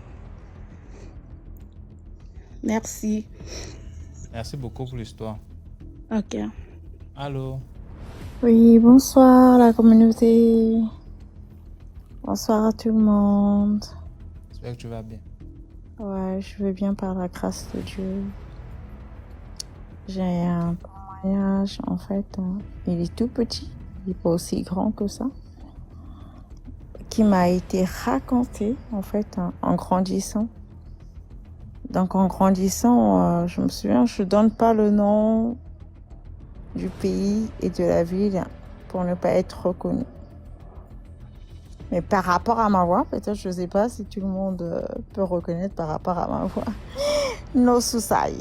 Merci. Merci beaucoup pour l'histoire. Ok. Allô? Oui, bonsoir la communauté. Bonsoir à tout le monde. J'espère que tu vas bien. Ouais, je vais bien par la grâce de Dieu. J'ai un témoignage, en fait, il est tout petit, il n'est pas aussi grand que ça, qui m'a été raconté, en fait, en grandissant. Donc, en grandissant, je me souviens, je ne donne pas le nom du pays et de la ville pour ne pas être reconnue. Mais par rapport à ma voix, peut-être, je ne sais pas si tout le monde peut reconnaître par rapport à ma voix. No Susai.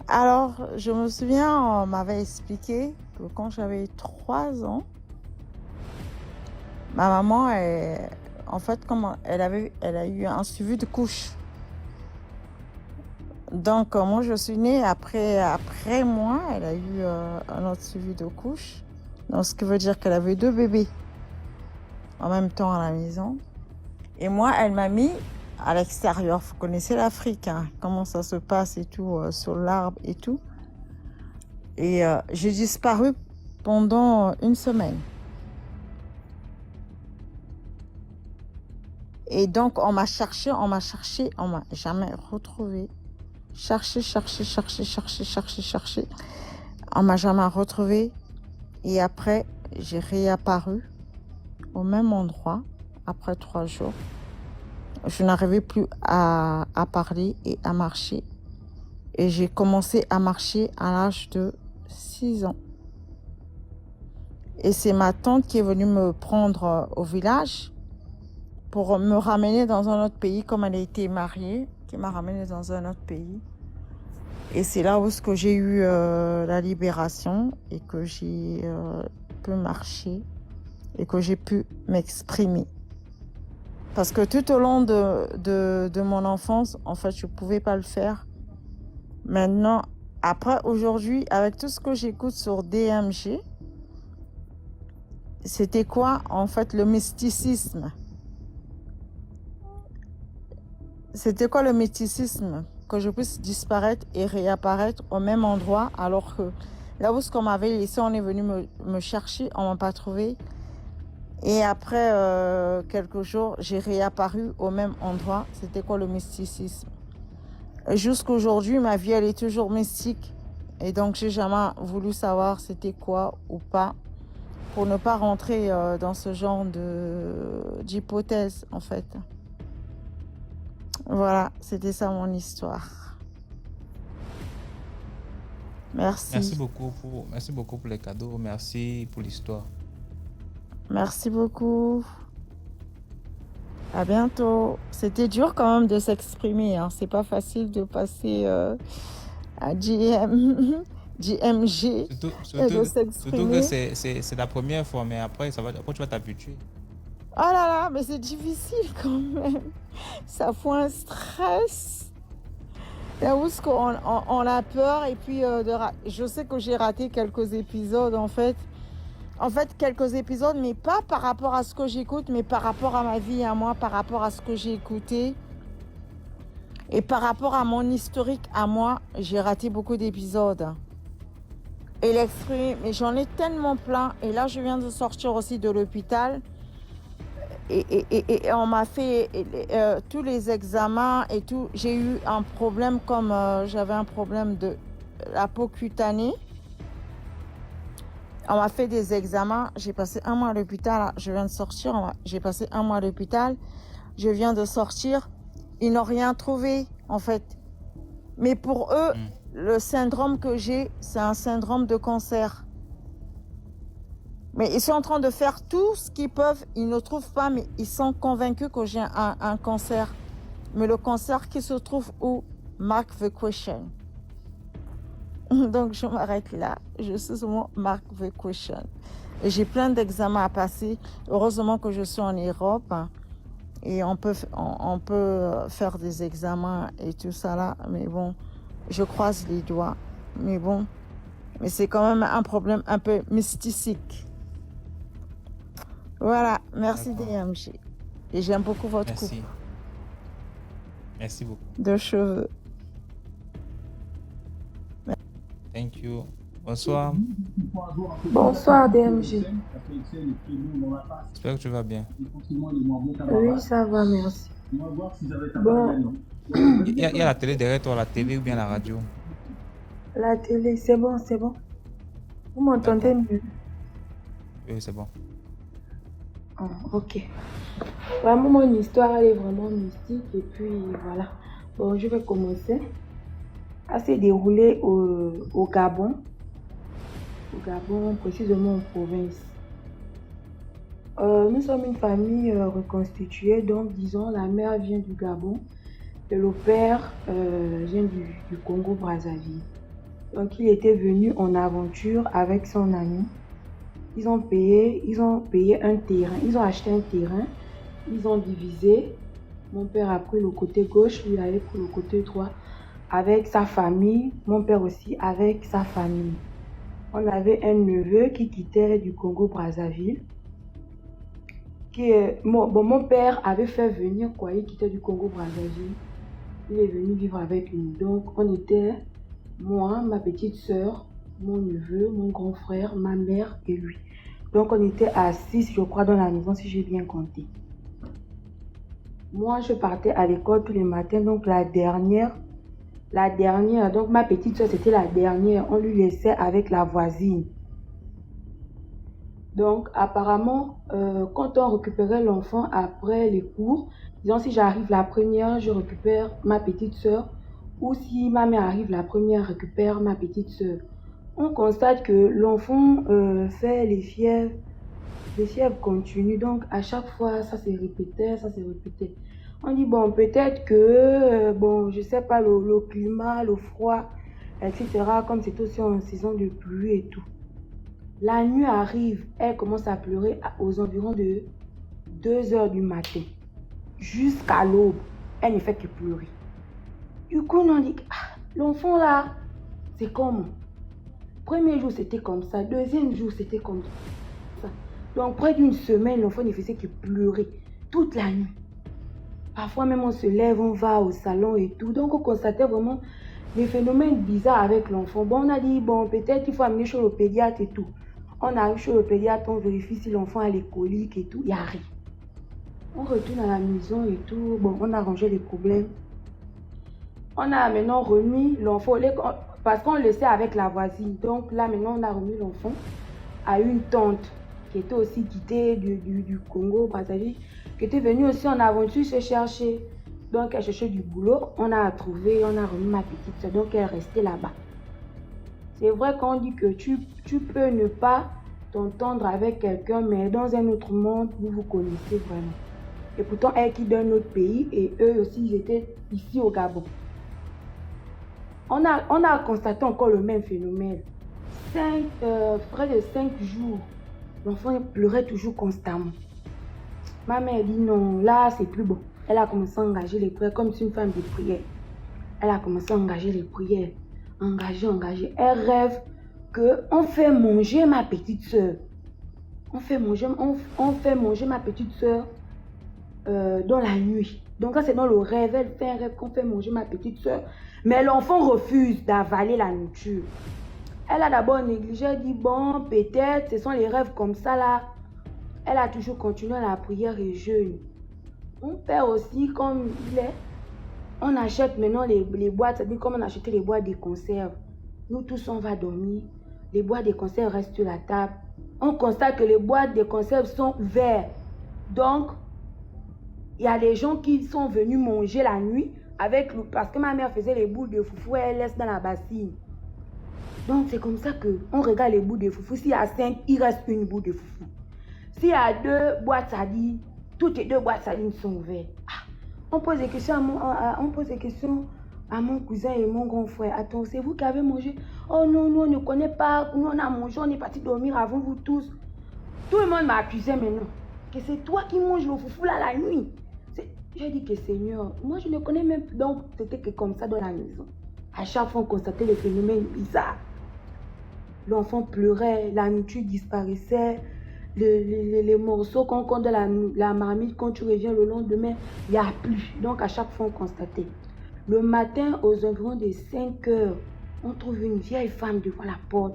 Alors, je me souviens, on m'avait expliqué que quand j'avais 3 ans, ma maman, en fait, elle a eu un suivi de couche. Donc, moi, je suis née après moi, elle a eu un autre suivi de couche. Donc, ce qui veut dire qu'elle avait 2 bébés en même temps à la maison. Et moi, elle m'a mis à l'extérieur. Vous connaissez l'Afrique, hein, comment ça se passe et tout, sur l'arbre et tout. Et j'ai disparu pendant 1 semaine. Et donc, on m'a cherché, on m'a jamais retrouvée. Chercher. On m'a jamais retrouvée. Et après, j'ai réapparu au même endroit après 3 jours. Je n'arrivais plus à parler et à marcher. Et j'ai commencé à marcher à l'âge de 6 ans. Et c'est ma tante qui est venue me prendre au village pour me ramener dans un autre pays, comme elle a été mariée, qui m'a ramenée dans un autre pays. Et c'est là où j'ai eu la libération et que j'ai pu marcher et que j'ai pu m'exprimer. Parce que tout au long de mon enfance, en fait, je ne pouvais pas le faire. Maintenant, après, aujourd'hui, avec tout ce que j'écoute sur DMG, c'était quoi, en fait, le mysticisme? C'était quoi le mysticisme? Que je puisse disparaître et réapparaître au même endroit, alors que là où ce qu'on m'avait laissé, on est venu me chercher, on ne m'a pas trouvé. Et après quelques jours, j'ai réapparu au même endroit. C'était quoi le mysticisme? Jusqu'à aujourd'hui, ma vie, elle est toujours mystique. Et donc, j'ai jamais voulu savoir c'était quoi ou pas, pour ne pas rentrer dans ce genre d'hypothèse, en fait. Voilà, c'était ça mon histoire. Merci Merci. beaucoup pour les cadeaux. Merci pour l'histoire. Merci beaucoup. À bientôt. C'était dur quand même de s'exprimer, hein. C'est pas facile de passer à JMG et de Surtout que s'exprimer. c'est la première fois, mais après, après tu vas t'habituer. Oh là là, mais c'est difficile quand même. Ça fout un stress. Là où on a peur et puis je sais que j'ai raté quelques épisodes en fait. En fait, quelques épisodes, mais pas par rapport à ce que j'écoute, mais par rapport à ma vie, à moi, par rapport à ce que j'ai écouté. Et par rapport à mon historique, à moi, j'ai raté beaucoup d'épisodes. Et l'exprimer, mais j'en ai tellement plein. Et là, je viens de sortir aussi de l'hôpital. Et on m'a fait tous les examens et tout. J'ai eu un problème comme j'avais un problème de la peau cutanée. On m'a fait des examens. J'ai passé 1 mois à l'hôpital. Je viens de sortir. J'ai passé 1 mois à l'hôpital. Je viens de sortir. Ils n'ont rien trouvé, en fait. Mais pour eux, le syndrome que j'ai, c'est un syndrome de cancer. Mais ils sont en train de faire tout ce qu'ils peuvent. Ils ne trouvent pas, mais ils sont convaincus que j'ai un cancer. Mais le cancer qui se trouve où? Mark the question. Donc, je m'arrête là. Je suis seulement Mark the question. Et j'ai plein d'examens à passer. Heureusement que je suis en Europe. Et on peut faire des examens et tout ça là. Mais bon, je croise les doigts. Mais bon, mais c'est quand même un problème un peu mystique. Voilà, merci DMG. Et j'aime beaucoup votre coupe Merci beaucoup. de cheveux. Thank you. Bonsoir. Bonsoir DMG. J'espère que tu vas bien. Oui, ça va, merci. Bon, Il y a la télé derrière toi, la télé ou bien la radio? la télé, c'est bon, c'est bon. Vous m'entendez mieux? Oui, c'est bon. Ah, ok. Vraiment, mon histoire, elle est vraiment mystique. Et puis, voilà. Bon, je vais commencer. Elle s'est déroulée au Gabon. Au Gabon, précisément en province. Nous sommes une famille reconstituée. Donc, disons, la mère vient du Gabon et le père vient du Congo-Brazzaville. Donc, il était venu en aventure avec son ami. Ils ont payé un terrain. Ils ont acheté un terrain. Ils ont divisé. Mon père a pris le côté gauche, lui avait pris le côté droit avec sa famille. Mon père aussi avec sa famille. On avait un neveu qui quittait du Congo-Brazzaville. Mon père avait fait venir quoi, il quittait du Congo-Brazzaville. Il est venu vivre avec nous. Donc, on était moi, ma petite soeur, mon neveu, mon grand frère, ma mère et lui. Donc, on était à 6, je crois, dans la maison, si j'ai bien compté. Moi, je partais à l'école tous les matins. Donc, la dernière, donc ma petite soeur, c'était la dernière. On lui laissait avec la voisine. Donc, apparemment, quand on récupérait l'enfant après les cours, disons si j'arrive la première, je récupère ma petite soeur. ou si ma mère arrive, la première récupère ma petite soeur. On constate que l'enfant fait les fièvres continuent. Donc, à chaque fois, ça se répétait, ça se répétait. On dit, bon, peut-être que, bon, je sais pas, le climat, le froid, etc., comme c'est aussi en saison de pluie et tout. La nuit arrive, elle commence à pleurer aux environs de 2 heures du matin. Jusqu'à l'aube, elle ne fait que pleurer. Du coup, on dit, ah, l'enfant là, c'est comment? Premier jour, c'était comme ça. Deuxième jour, c'était comme ça. Donc, près d'une semaine, l'enfant ne faisait que pleurer toute la nuit. Parfois même, on se lève, on va au salon et tout. Donc, on constatait vraiment des phénomènes bizarres avec l'enfant. Bon, on a dit, bon, peut-être il faut amener chez le pédiatre et tout. On arrive chez le pédiatre, on vérifie si l'enfant a les coliques et tout. Il n'y a rien. On retourne à la maison et tout. Bon, on a rangé les problèmes. On a maintenant remis l'enfant, parce qu'on le laissait avec la voisine. Donc là, maintenant, on a remis l'enfant à une tante qui était aussi quittée du Congo, Brazzaville, qui était venue aussi en aventure se chercher. Donc, elle cherchait du boulot. On a trouvé, on a remis ma petite soeur. Donc, elle est restée là-bas. C'est vrai qu'on dit que tu peux ne pas t'entendre avec quelqu'un, mais dans un autre monde, vous vous connaissez vraiment. Et pourtant, elle qui d'un autre pays, et eux aussi, ils étaient ici au Gabon. On a constaté encore le même phénomène. Près de 5 jours, l'enfant pleurait toujours constamment. Ma mère dit non, là, c'est plus bon. Elle a commencé à engager les prières comme une femme de prière. Elle a commencé à engager les prières. Engager. Elle rêve qu'on fait manger ma petite soeur. On fait manger ma petite soeur dans la nuit. Donc ça c'est dans le rêve. Elle fait un rêve qu'on fait manger ma petite soeur. Mais l'enfant refuse d'avaler la nourriture. Elle a d'abord négligé. Elle dit bon, peut-être ce sont les rêves comme ça là. Elle a toujours continué la prière et jeûne. Mon père aussi, comme il est, on achète maintenant les boîtes, c'est-à-dire comme on achetait les boîtes de conserve. Nous tous, on va dormir. Les boîtes de conserve restent sur la table. On constate que les boîtes de conserve sont vertes. Donc, il y a des gens qui sont venus manger la nuit parce que ma mère faisait les boules de foufou et elle laisse dans la bassine. Donc, c'est comme ça qu'on regarde les boules de foufou. S'il y a 5, il reste une boule de foufou. S'il y a 2 boîtes sardines, toutes les 2 boîtes sardines sont ouvertes. On pose des questions à mon cousin et mon grand frère. Attends, c'est vous qui avez mangé? Oh non, nous on ne connaît pas. Nous on a mangé, on est parti dormir avant vous tous. Tout le monde m'a accusé maintenant. Que c'est toi qui manges le foufou là la nuit. J'ai dit que Seigneur, moi je ne connais même plus. Donc c'était que comme ça dans la maison. À chaque fois on constatait les phénomènes bizarres. L'enfant pleurait, la nourriture disparaissait. Les morceaux qu'on compte de la marmite, quand tu reviens le lendemain, il n'y a plus. Donc à chaque fois on constatait. Le matin, aux environs de 5 heures, on trouve une vieille femme devant la porte.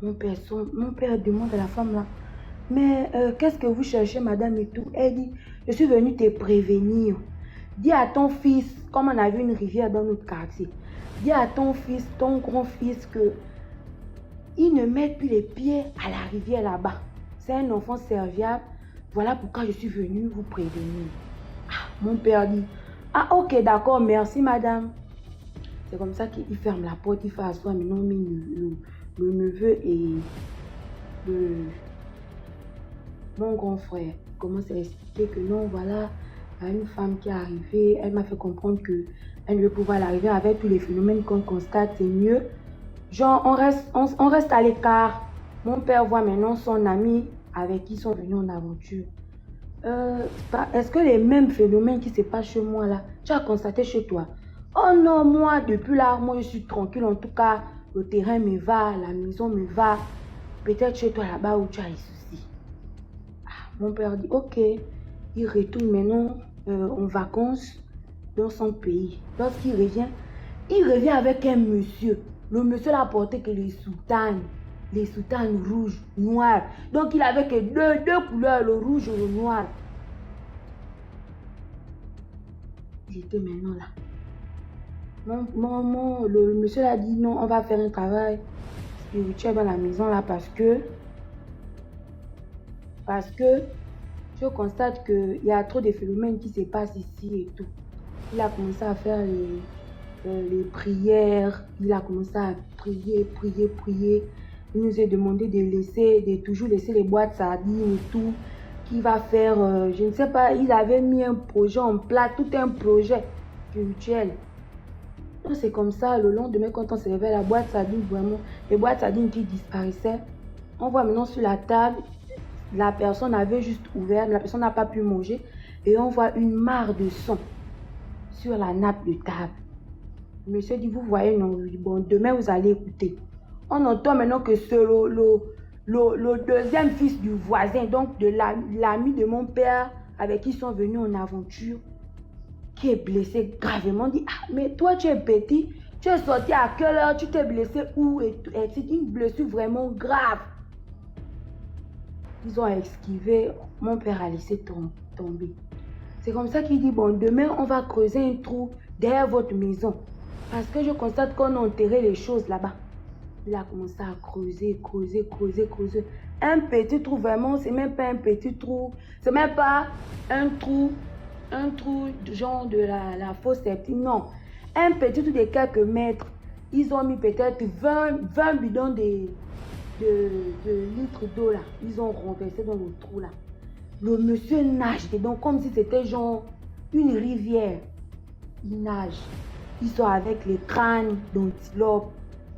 Mon père demande à la femme là, mais qu'est-ce que vous cherchez madame et tout? Elle dit, je suis venue te prévenir. Dis à ton fils, comme on a vu une rivière dans notre quartier, dis à ton fils, ton grand-fils que il ne met plus les pieds à la rivière là-bas. C'est un enfant serviable. Voilà pourquoi je suis venue vous prévenir. Mon père dit, ah ok, d'accord, merci madame. C'est comme ça qu'il ferme la porte, il fait asseoir maintenant le neveu et mon grand frère. Il commence à expliquer que non, voilà, il y a une femme qui est arrivée. Elle m'a fait comprendre qu'elle ne veut pouvoir l'arriver avec tous les phénomènes qu'on constate, c'est mieux. Genre, on reste à l'écart. Mon père voit maintenant son ami avec qui ils sont venus en aventure. Est-ce que les mêmes phénomènes qui se passent chez moi là, tu as constaté chez toi? Oh non, moi, depuis là, moi je suis tranquille. En tout cas, le terrain me va, la maison me va. Peut-être chez toi là-bas où tu as les soucis. Mon père dit, ok. Il retourne maintenant en vacances dans son pays. Lorsqu'il revient, il revient avec un monsieur. Le monsieur n'a porté que les soutanes rouges, noires. Donc il avait que deux couleurs, le rouge et le noir. Il était maintenant là. Le monsieur a dit non, on va faire un travail spirituel dans la maison là parce que je constate qu'il y a trop de phénomènes qui se passent ici et tout. Il a commencé à faire les prières. Il a commencé à prier, prier, prier. Il nous a demandé de toujours laisser les boîtes sardines et tout. Qui va faire, je ne sais pas, il avait mis un projet en place, tout un projet spirituel. Donc c'est comme ça, le lendemain, quand on se réveille, la boîte sardine, vraiment, les boîtes sardines qui disparaissaient. On voit maintenant sur la table, la personne avait juste ouvert, la personne n'a pas pu manger. Et on voit une mare de sang sur la nappe de table. Le monsieur dit, vous voyez, non, bon, demain vous allez écouter. On entend maintenant que c'est le deuxième fils du voisin, donc de l'ami de mon père, avec qui ils sont venus en aventure, qui est blessé gravement. On dit, ah, mais toi tu es petit, tu es sorti à quelle heure, tu t'es blessé où? Et c'est une blessure vraiment grave. Ils ont esquivé, mon père a laissé tomber. C'est comme ça qu'il dit, bon, demain on va creuser un trou derrière votre maison. Parce que je constate qu'on a enterré les choses là-bas. Il a commencé à creuser. Un petit trou, vraiment, c'est même pas un petit trou. C'est même pas un trou genre de la fosse septique, non. Un petit trou de quelques mètres. Ils ont mis peut-être 20 bidons de litres d'eau là. Ils ont renversé dans le trou là. Le monsieur nage dedans comme si c'était genre une rivière. Il nage. Ils sont avec les crânes d'antilope.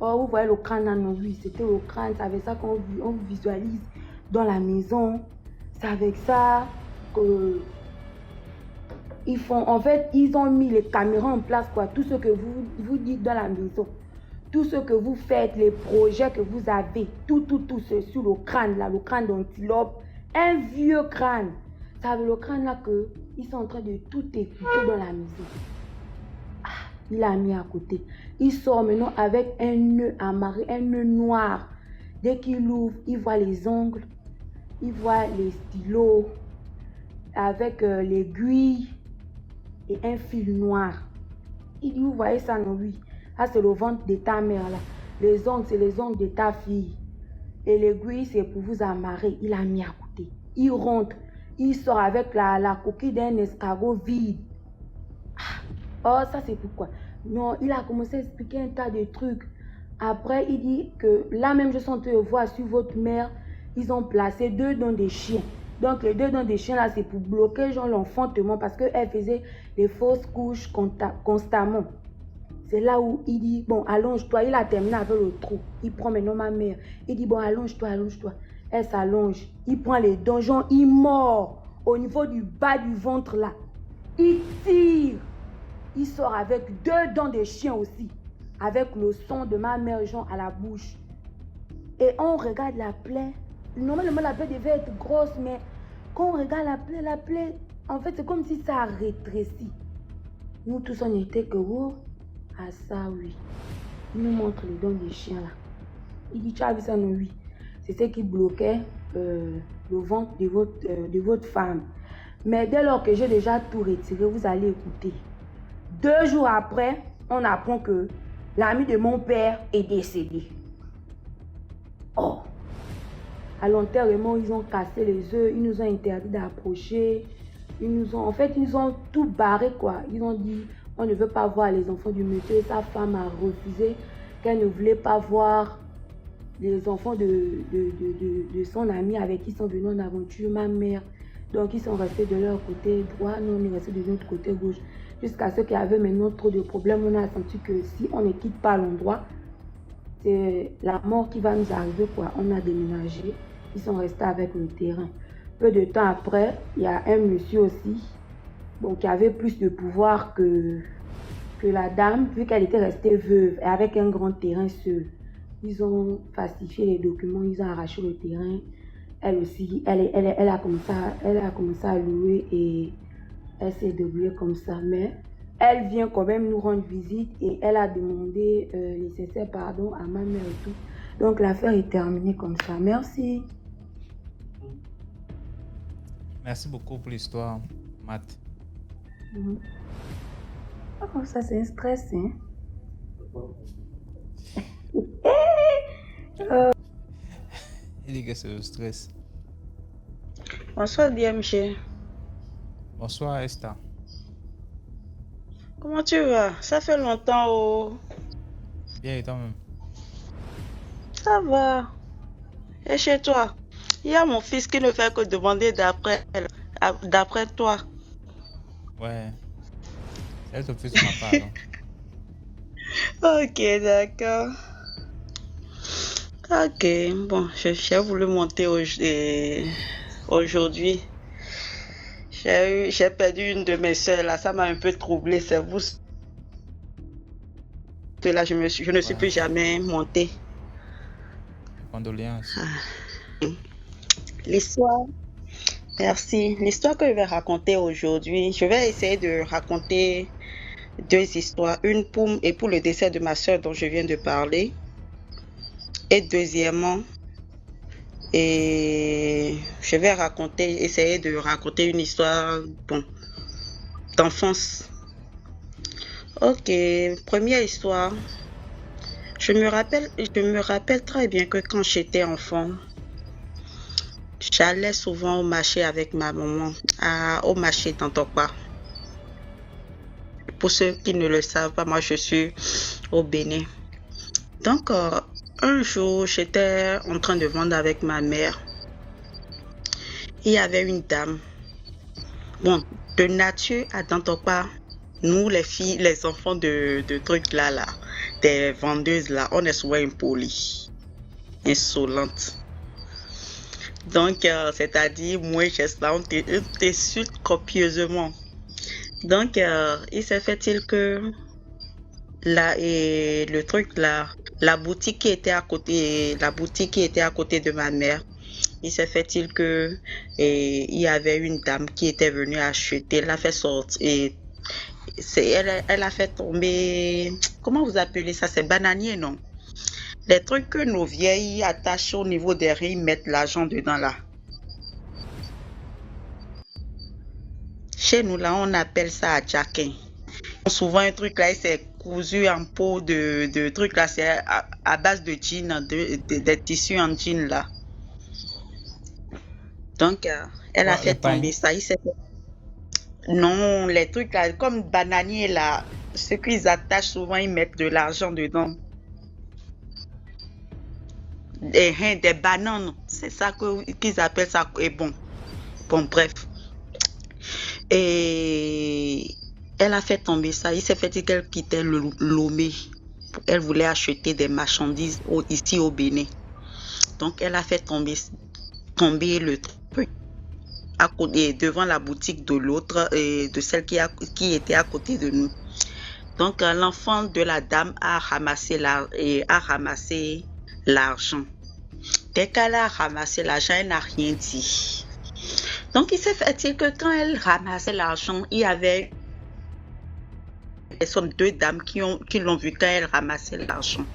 Oh, vous voyez le crâne là, non, oui, c'était le crâne. C'est avec ça qu'on visualise dans la maison. C'est avec ça que ils font. En fait, ils ont mis les caméras en place, quoi. Tout ce que vous dites dans la maison. Tout ce que vous faites, les projets que vous avez. Tout, c'est sur le crâne là, le crâne d'antilope. Un vieux crâne. C'est avec le crâne là qu'ils sont en train de tout écouter dans la maison. Il a mis à côté. Il sort maintenant avec un nœud amarré, un nœud noir. Dès qu'il ouvre, il voit les ongles, il voit les stylos avec l'aiguille et un fil noir. Il dit, vous voyez ça, non, oui. Ah, c'est le ventre de ta mère là. Les ongles, c'est les ongles de ta fille. Et l'aiguille, c'est pour vous amarrer. Il a mis à côté. Il rentre. Il sort avec la coquille d'un escargot vide. Oh, ça c'est pourquoi. Non, il a commencé à expliquer un tas de trucs. Après, il dit que là même, je sentais voir sur votre mère, ils ont placé 2 dents de chiens. Donc, les 2 dents de chiens là, c'est pour bloquer genre l'enfantement parce qu'elle faisait des fausses couches constamment. C'est là où il dit, bon, allonge-toi. Il a terminé avec le trou. Il prend maintenant ma mère. Il dit, bon, allonge-toi. Elle s'allonge. Il prend les dents, genre, il mord au niveau du bas du ventre là. Il tire. Il sort avec 2 dents de chien aussi, avec le son de ma mère genre à la bouche. Et on regarde la plaie. Normalement, la plaie devait être grosse, mais quand on regarde la plaie, en fait, c'est comme si ça a rétréci. Nous tous, on était que, oh, ah ça, oui. Il nous montre les dents des chiens là. Il dit, tu as vu ça, non, oui. C'est ce qui bloquait le ventre de votre femme. Mais dès lors que j'ai déjà tout retiré, vous allez écouter. 2 jours après, on apprend que l'ami de mon père est décédé. Oh! À l'enterrement, ils ont cassé les œufs, ils nous ont interdit d'approcher. Ils nous ont tout barré, quoi. Ils ont dit, on ne veut pas voir les enfants du monsieur. Et sa femme a refusé qu'elle ne voulait pas voir les enfants de son ami avec qui ils sont venus en aventure, ma mère. Donc, ils sont restés de leur côté droit, nous, on est restés de notre côté gauche. Jusqu'à ce qu'il y avait maintenant trop de problèmes, on a senti que si on ne quitte pas l'endroit, c'est la mort qui va nous arriver, quoi. On a déménagé, ils sont restés avec le terrain. Peu de temps après, il y a un monsieur aussi, bon, qui avait plus de pouvoir que la dame, vu qu'elle était restée veuve et avec un grand terrain seul. Ils ont falsifié les documents, ils ont arraché le terrain. Elle aussi, elle a commencé à louer et elle s'est débrouillée comme ça. Mais elle vient quand même nous rendre visite et elle a demandé nécessaire pardon à ma mère et tout. Donc l'affaire est terminée comme ça. Merci. Merci beaucoup pour l'histoire, Matt. Oh, ça c'est un stress, hein? Il dit que c'est le stress. Bonsoir, DMG. Bonsoir, Esther. Comment tu vas? Ça fait longtemps, oh. Bien, et toi-même? Ça va. Et chez toi? Il y a mon fils qui ne fait que demander d'après toi. Ouais, c'est le fils de ma part, donc. Ok, d'accord. Ok, bon, j'ai voulu monter aujourd'hui. J'ai perdu une de mes soeurs, là, ça m'a un peu troublée, c'est vous. Là, je ne suis plus jamais montée. Condoléances. L'histoire, merci. L'histoire que je vais raconter aujourd'hui, je vais essayer de raconter 2 histoires. Une pour le décès de ma soeur dont je viens de parler. Et deuxièmement, je vais essayer de raconter une histoire, d'enfance. Ok, première histoire. Je me rappelle très bien que quand j'étais enfant, j'allais souvent au marché avec ma maman, au marché d'Antokpa. Pour ceux qui ne le savent pas, moi je suis au Bénin. Donc, un jour, j'étais en train de vendre avec ma mère. Il y avait une dame. Bon, de nature à Dantokpa, nous les filles, les enfants de trucs là, des vendeuses là, on est souvent impolis, insolentes. Donc, c'est-à-dire, moi, on t'insulte copieusement. Donc, il s'est fait-il que là, et le truc là, la boutique qui était à côté de ma mère, il s'est fait-il que il y avait une dame qui était venue acheter, elle a fait sortir, et elle a fait tomber, comment vous appelez ça, c'est bananier, non? Les trucs que nos vieilles attachent au niveau des reins, mettent l'argent dedans là. Chez nous là, on appelle ça adjaquin. Souvent un truc là, c'est cousu en peau de trucs là, c'est à base de jean, des tissus en jean là. Donc, elle a fait tomber ça. Non, les trucs là, comme bananier là, ce qu'ils attachent souvent, ils mettent de l'argent dedans. Des bananes, c'est ça qu'ils appellent ça. Et bon, bref. Et elle a fait tomber ça. Il s'est fait dire qu'elle quittait Lomé. Elle voulait acheter des marchandises ici au Bénin. Donc, elle a fait tomber le truc à côté, devant la boutique de l'autre, de celle qui était à côté de nous. Donc, l'enfant de la dame a ramassé l'argent. Dès qu'elle a ramassé l'argent, elle n'a rien dit. Donc, il s'est fait que quand elle ramassait l'argent, il y avait 2 dames qui l'ont vu quand elle ramassait l'argent.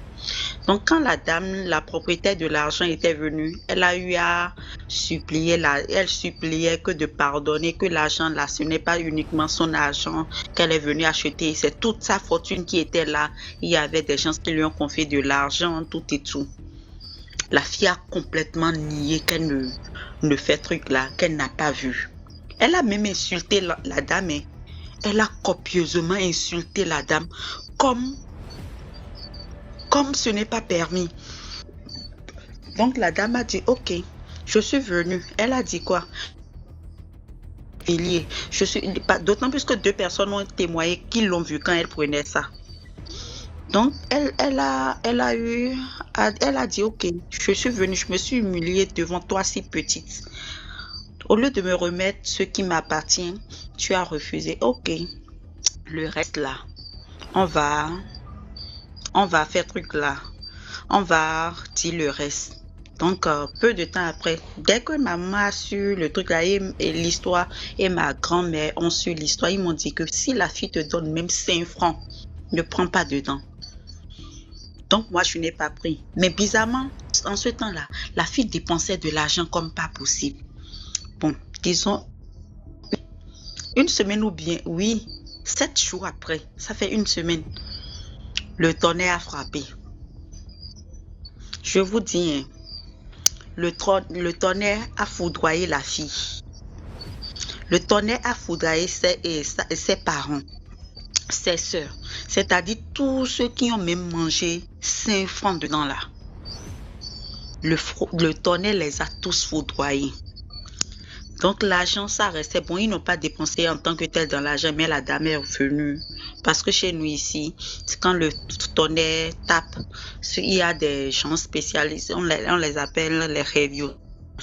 Donc, quand la dame, la propriétaire de l'argent était venue, elle a eu à supplier, elle suppliait que de pardonner, que l'argent là, ce n'est pas uniquement son argent qu'elle est venue acheter, c'est toute sa fortune qui était là. Il y avait des gens qui lui ont confié de l'argent, tout et tout. La fille a complètement nié qu'elle ne fait truc là, qu'elle n'a pas vu. Elle a même insulté la dame. Elle a copieusement insulté la dame comme ce n'est pas permis. Donc la dame a dit ok, je suis venue. Elle a dit quoi? D'autant plus que 2 personnes ont témoigné qui l'ont vu quand elle prenait ça. Donc elle a dit ok, je suis venue, je me suis humiliée devant toi si petite. Au lieu de me remettre ce qui m'appartient, tu as refusé. Ok, le reste là, on va faire truc là. On va dire le reste. Donc, peu de temps après, dès que ma maman a su le truc là et l'histoire, et ma grand-mère ont su l'histoire, ils m'ont dit que si la fille te donne même 5 francs, ne prends pas dedans. Donc, moi, je n'ai pas pris. Mais bizarrement, en ce temps-là, la fille dépensait de l'argent comme pas possible. Bon, disons, une semaine ou bien, 7 jours après, ça fait une semaine, le tonnerre a frappé. Je vous dis, le tonnerre a foudroyé la fille. Le tonnerre a foudroyé ses parents. ses sœurs, c'est-à-dire tous ceux qui ont même mangé 5 francs dedans là. Le tonnerre les a tous foudroyés. Donc l'argent, ça restait bon. Ils n'ont pas dépensé en tant que tel dans l'argent, mais la dame est revenue. Parce que chez nous ici, quand le tonnerre tape, il y a des gens spécialisés, on les appelle les reviews.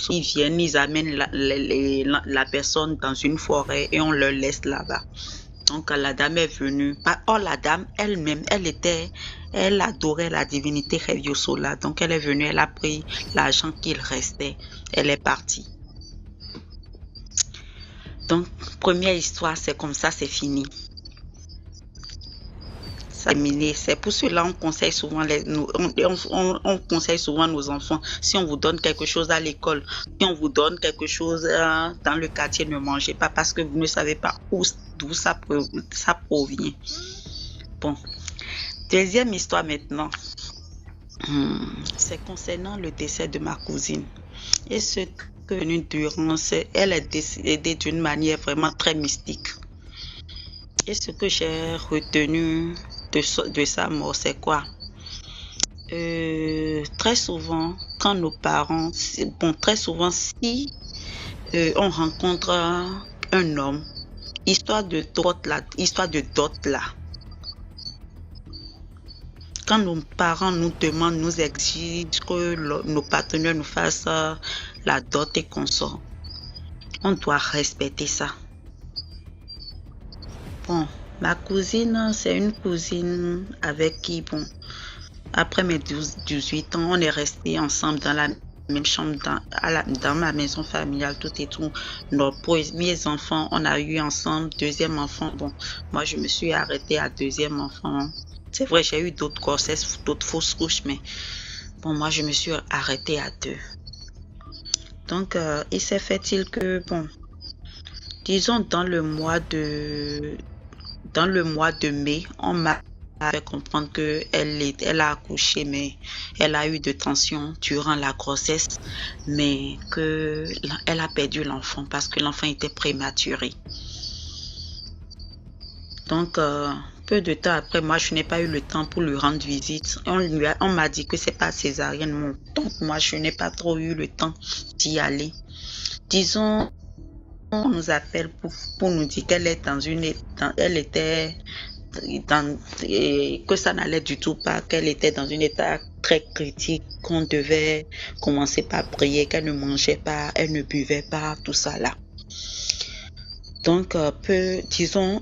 Ils viennent, ils amènent la personne dans une forêt et on le laisse là-bas. Donc la dame est venue. Or la dame elle-même, elle adorait la divinité Reviosola. Donc elle est venue, elle a pris l'argent qu'il restait, elle est partie. Donc, première histoire, c'est comme ça, c'est fini. C'est pour cela qu'on conseille souvent on conseille souvent nos enfants. Si on vous donne quelque chose à l'école, si on vous donne quelque chose dans le quartier, ne mangez pas parce que vous ne savez pas d'où ça provient. Bon, deuxième histoire maintenant. C'est concernant le décès de ma cousine. Et ce que durant, elle est décédée d'une manière vraiment très mystique. Et ce que j'ai retenu de sa mort, c'est quoi? Très souvent, quand nos parents, très souvent, si on rencontre un homme, histoire de dot là, quand nos parents nous demandent, nous exigent que nos partenaires nous fassent la dot et consorts, on doit respecter ça. Bon, ma cousine, c'est une cousine avec qui, bon, après mes 18 ans, on est restés ensemble dans la même chambre, dans ma maison familiale, tout et tout. Nos premiers enfants, on a eu ensemble. Deuxième enfant, bon, moi je me suis arrêtée à deuxième enfant. C'est vrai, j'ai eu d'autres grossesses, d'autres fausses couches, mais bon, moi je me suis arrêtée à 2. Donc, il s'est fait-il que, bon, disons dans le mois de mai, on m'a fait comprendre qu'elle a accouché, mais elle a eu de tension durant la grossesse, mais qu'elle a perdu l'enfant parce que l'enfant était prématuré. Donc, peu de temps après, moi, je n'ai pas eu le temps pour lui rendre visite. On m'a dit que c'est pas césarienne. Donc, moi, je n'ai pas trop eu le temps d'y aller. Disons, on nous appelle pour nous dire qu'elle est que ça n'allait du tout pas, qu'elle était dans un état très critique, qu'on devait commencer par prier, qu'elle ne mangeait pas, elle ne buvait pas, tout ça là. Donc, disons,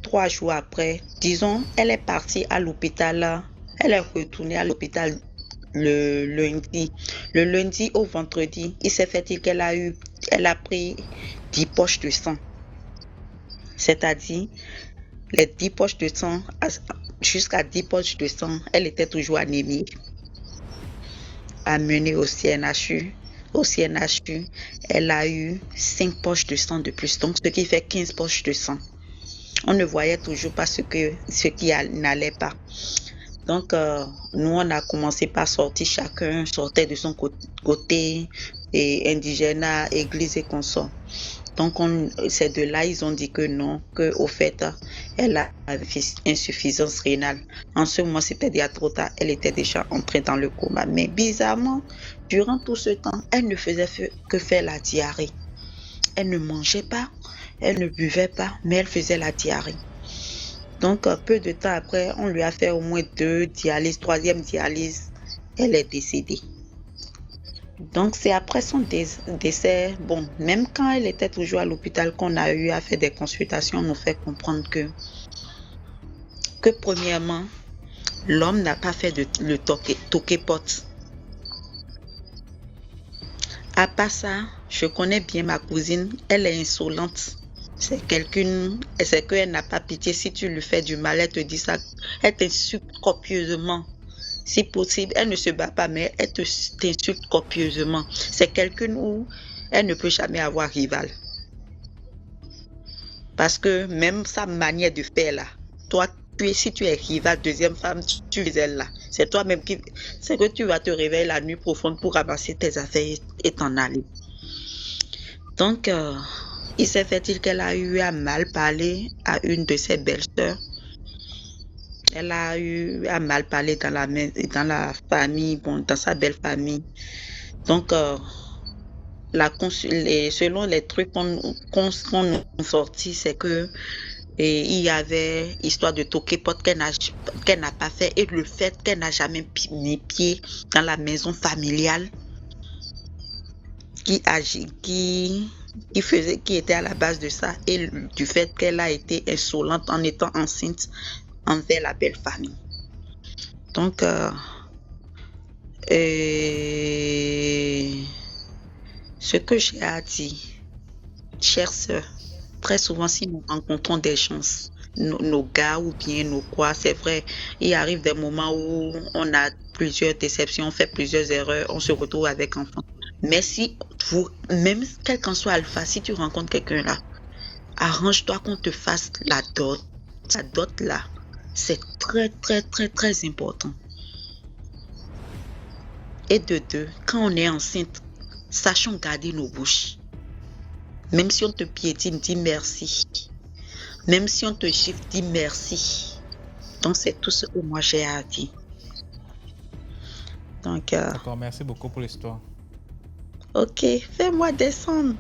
3 jours après, disons, elle est partie à l'hôpital, elle est retournée à l'hôpital le lundi. Le lundi au vendredi, il s'est fait qu'elle a pris 10 poches de sang. C'est-à-dire, les 10 poches de sang, jusqu'à 10 poches de sang, elle était toujours anémique. Amenée au CNHU. Au CNHU, elle a eu 5 poches de sang de plus, donc ce qui fait 15 poches de sang. On ne voyait toujours pas ce qui n'allait pas. Donc, nous, on a commencé par sortir, chacun sortait de son côté, et indigène, église et consort. Donc, ces deux-là, ils ont dit que non, qu'au fait, elle a insuffisance rénale. En ce moment, c'était déjà trop tard, elle était déjà entrée dans le coma. Mais bizarrement, durant tout ce temps, elle ne faisait que faire la diarrhée. Elle ne mangeait pas, elle ne buvait pas, mais elle faisait la diarrhée. Donc, peu de temps après, on lui a fait au moins 2 dialyses, 3e dialyse, elle est décédée. Donc, c'est après son décès, bon, même quand elle était toujours à l'hôpital, qu'on a eu à faire des consultations, on nous fait comprendre que premièrement, l'homme n'a pas fait le toqué-pote. À part ça, je connais bien ma cousine, elle est insolente. C'est qu'elle n'a pas pitié. Si tu lui fais du mal, elle te dit ça, elle t'insulte copieusement. Si possible, elle ne se bat pas, mais elle t'insulte copieusement. C'est quelqu'un où elle ne peut jamais avoir rival. Parce que même sa manière de faire là, toi, si tu es rival, deuxième femme, tu es elle là. C'est toi-même c'est que tu vas te réveiller la nuit profonde pour ramasser tes affaires et t'en aller. Donc, il s'est fait-il qu'elle a eu à mal parler à une de ses belles-sœurs. Elle a eu à mal parler dans la famille, bon, dans sa belle famille. Donc, selon les trucs qu'on nous sortit, c'est que il y avait histoire de toquer porte qu'elle n'a pas fait, et le fait qu'elle n'a jamais mis pied dans la maison familiale qui était à la base de ça, et du fait qu'elle a été insolente en étant enceinte envers la belle famille. Donc, ce que j'ai à dire, chères sœurs, très souvent, si nous rencontrons des gens, nos gars ou bien nos quoi, c'est vrai, il arrive des moments où on a plusieurs déceptions, on fait plusieurs erreurs, on se retrouve avec enfant. Mais si même quel qu'en soit alpha, si tu rencontres quelqu'un là, arrange-toi qu'on te fasse la dot. La dot là, c'est très, très, très, très important. Et de deux, quand on est enceinte, sachons garder nos bouches. Même si on te piétine, dis merci. Même si on te gifle, dis merci. Donc, c'est tout ce que moi j'ai à dire. Donc, D'accord, merci beaucoup pour l'histoire. Ok, fais-moi descendre.